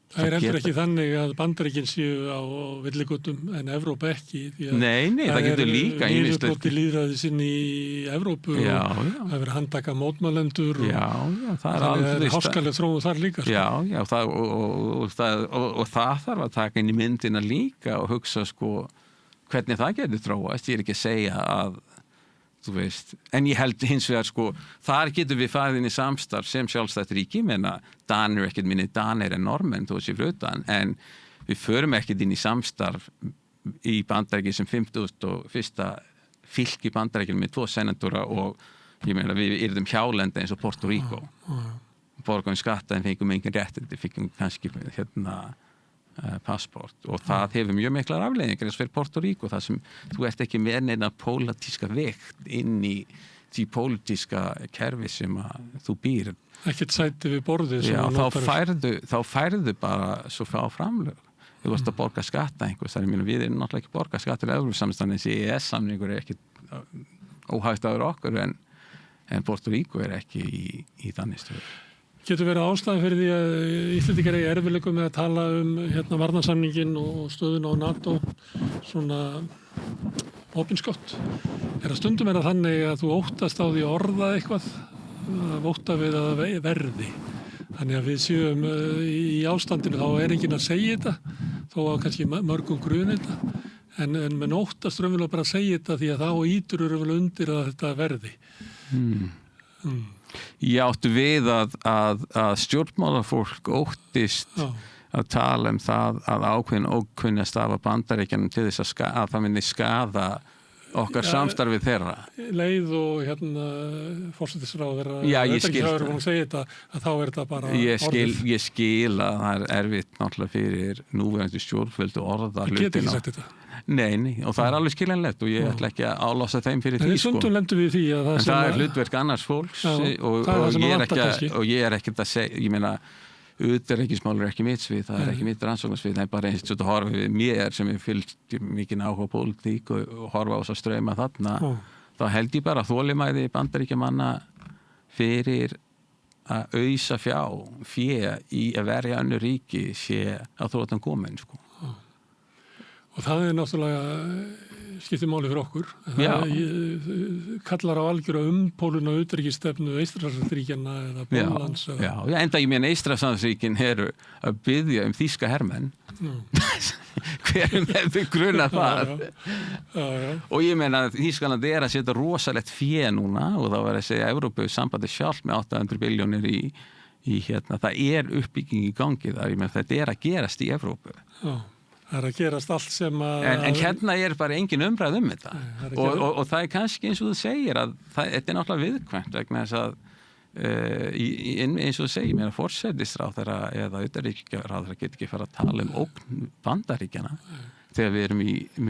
Það er heldur ekki þannig að Bandaríkin séu á villigötum en Evrópa ekki. Nei, það getur líka. Það niðurbroti lýðræðis inn í Evrópu og það verður handtaka mótmælendur og það er háskaleg þróun þar líka. Já, og það þarf að taka inn í myndina líka og hugsa hvernig það getur þróast. Ég er ekki að segja að en ég held hins vegar þar getur við farið inn í samstarf sem sjálfstætt ríki, menna Danir ekkert minni Danir en normenn þó sér frutan, en við förum ekkert inn í samstarf í Bandaríkjunum sem 51. fylki Bandaríkjunum með 2 senatora og ég meina við yrðum hjálenda eins og Puerto Rico borgum skatta en fengum engin réttindi, fengum kannski passport og það hefur mjög miklar afleiðingar eins fyrir Puerto Rico þar sem þú ert ekki með neina pólitíska vekt inn í því pólitíska kerfi sem að þú býr. Ekkert sæti við borðið. Já, þá færðu bara svo fá framlög. Þú varst að borga skatta einhvers, þar við erum náttúrulega ekki borga skatta í Evrópusamstæðan, þessi EES-samningur er ekki óhagstæður okkur en Puerto Rico er ekki í þannig stöðu. Getur verið ástæði fyrir því að Íslendingar eigi erfiðleikum með að tala varnarsamninginn og stöðuna á NATO svona opinskátt. Er að stundum það þannig að þú óttast á því að orða eitthvað, ótta við að verði. Þannig að við séum í ástandinu, þá er enginn að segja þetta, þó að kannski mörgum gruni þetta, en menn óttast raunverulega bara að segja þetta því að þá ítur raunverulega undir að þetta verði. Ég áttu við að stjórnmálafólk óttist að tala það að ákveðin ókunni að stafa Bandaríkjunum til þess að það myndi skaða okkar samstarfið þeirra. Leið og forsætisráðherra Já, ég skil það. Hún segir þetta, að þá þetta bara ég skil að það erfitt náttúrulega fyrir núverandi stjórnvöld og orða hlutina. Það getur ekki sagt þetta. Nei, og það alveg skiljanlegt og ég ætla ekki að álása þeim fyrir því, sko. En stundum lendum við því að það er hlutverk annars fólks og ég er ekki að segja, ég meina, utanríkismál er ekki mitt svið, það er ekki mitt rannsóknarsvið, það er bara eins og horfa við mér sem er fylgt mikið áhuga pólitík og horfa á þess að streyma þarna, þá held ég bara þolinmæði Bandaríkjamanna fyrir að ausa fé í að verja önnur ríki sé að þróttan komin, sko. Og það er náttúrulega skiptir máli fyrir okkur. Það kallar á algjöra umpólun og utanríkisstefnu Eystrasaltsríkjanna eða Póllands. Já, enda ég meina Eystrasaltsríkin eru að biðja þýska hermenn. Hverjum hefur grunað það? Já. Og ég meina að Þýskaland er að setja rosalegt fé núna og þá var að segja Evrópusambandið sjálf með 800 billjónir í það er uppbygging í gangi þar, ég meina þetta er að gerast í Evrópu. Já. Það er að gerast allt sem að... En hérna er bara engin umræð þetta. Og það er kannski eins og þú segir að þetta er náttúrulega viðkvæmt vegna þess að eins og þú segir mér að forsætisráðherra eða utanríkisráðherra getur ekki fara að tala ógn Bandaríkjanna þegar við erum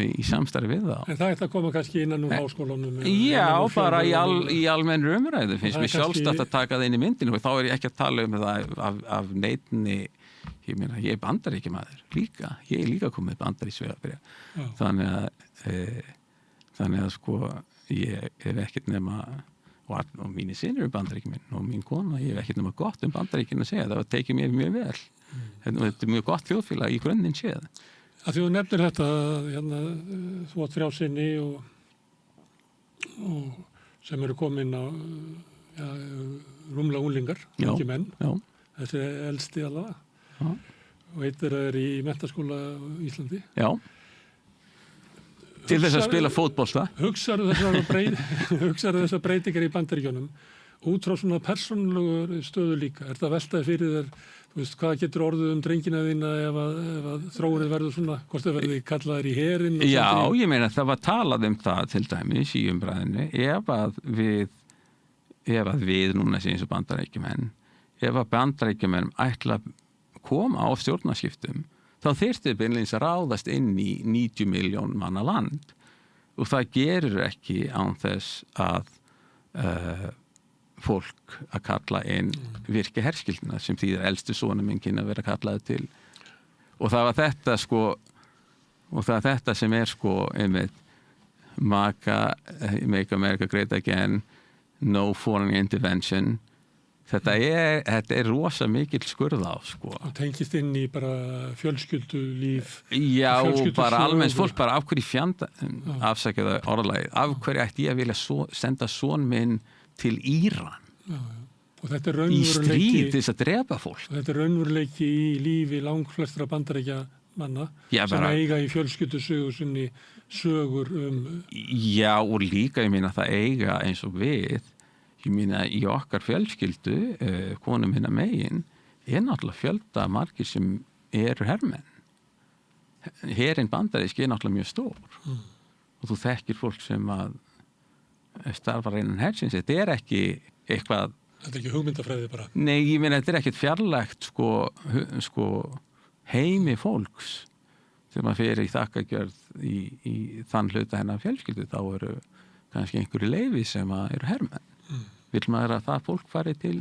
í samstarfi við það. En það er að koma kannski innan úr háskólanum. Já, bara í almennri umræðu finnst mér sjálfstætt að taka það inn í myndinu og þá er ég ekki að tala það af neittni. Ég meina, ég er Bandaríkjamaður líka, ég er líka komið bandaríkisvegabréf þannig að sko ég hef ekkert nema og mínir synir eru Bandaríkjamenn og mín kona, ég hef ekkert nema gott Bandaríkjana að segja, það var tekið mér mjög vel þetta er mjög gott þjóðfélag í grunninn séð. Að því þú nefnir þetta þú átt frjálsinni og sem eru komin á rúmlega unglingar, ekki menn þessi elsti allavega. Og eitt er í menntaskóla í Íslandi. Já. Til þess að spila fótbolta. Hugsaðu þessar breytingar í Bandaríkjunum út frá svona persónulegur stöðu líka. Er það veltaði fyrir þér, þú veist, hvað getur orðið drengina þína ef að þróunin verður svona, hvort það verður kallaðir í herinn? Já, ég meina það var talað það til dæmis í umræðinu ef að við núna sem eins og Bandaríkjumenn, ef að Bandaríkjumenn ætla koma á stjórnarskiptum, þá þyrfti beinleins að ráðast inn í 90 miljón manna land og það gerir ekki án þess að fólk að kalla inn virki herskildina sem þýðir elstu sonur minn kynna vera kallaði til og það var þetta sko og það er þetta sem er sko einmitt Make America Great Again, no foreign intervention. Þetta er rosa mikill skurð á, sko. Það tengist inn í bara fjölskyldulíf. Já, bara almennt fólk bara af hverju afsækjaðu orðalagið, af hverju ætti ég að vilja senda son minn til Íran? Já. Og þetta er raunveruleiki. Í stríð þess að drepa fólk. Þetta er raunveruleiki í lífi langflestra Bandaríkjamanna sem eiga í fjölskyldusögu sinni sögur Já, og líka ég meina það eiga eins og við. Ég meina, í okkar fjölskyldu, konum hinna megin, er náttúrulega fjölda margir sem eru hermenn. Herinn bandaríski er náttúrulega mjög stór. Og þú þekkir fólk sem að starfar innan hersins. Þetta er ekki eitthvað... Þetta er ekki hugmyndafræði bara? Nei, ég meina, þetta er ekkert fjarlægt sko heimi fólks sem að fyrir í þakkagjörð í þann hluta hennar fjölskyldu. Þá eru kannski einhverju leyfi sem að eru hermenn. Vill maður að það fólk fari til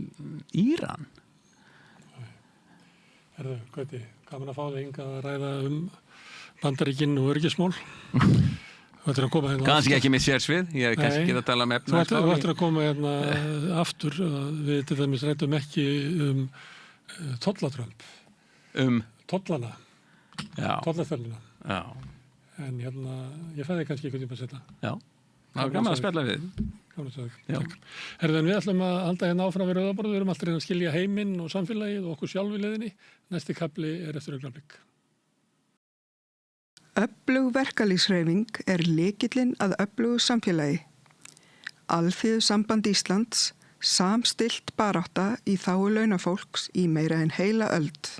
Íran? Herðu, Gauti, gaman að fá þig hingað að ræða Bandaríkin og öryggismál. Þú ættir að koma hérna kannski ekki með sérsvið, ég er kannski ekki að tala með efnahagsmál. Þú ættir að koma hérna aftur, við til dæmis ræddum ekki tollatrömp. Tollana. Tollaþörlina. Já. En hérna, ég fæði kannski eitthvað tíma að setja. Já. Það var gaman að spjalla við. Herðan, við ætlum að halda hérna áfram við Rauðaborð. Við erum alltaf að skilja heiminn og samfélagið og okkur sjálf í leiðinni. Næsti kafli er eftir augnablik. Öflug verkalýðshreyfing er lykillinn að öflugu samfélagi. Alþýðusamband Íslands samstillt barátta í þágu launafólks í meira en heila öld.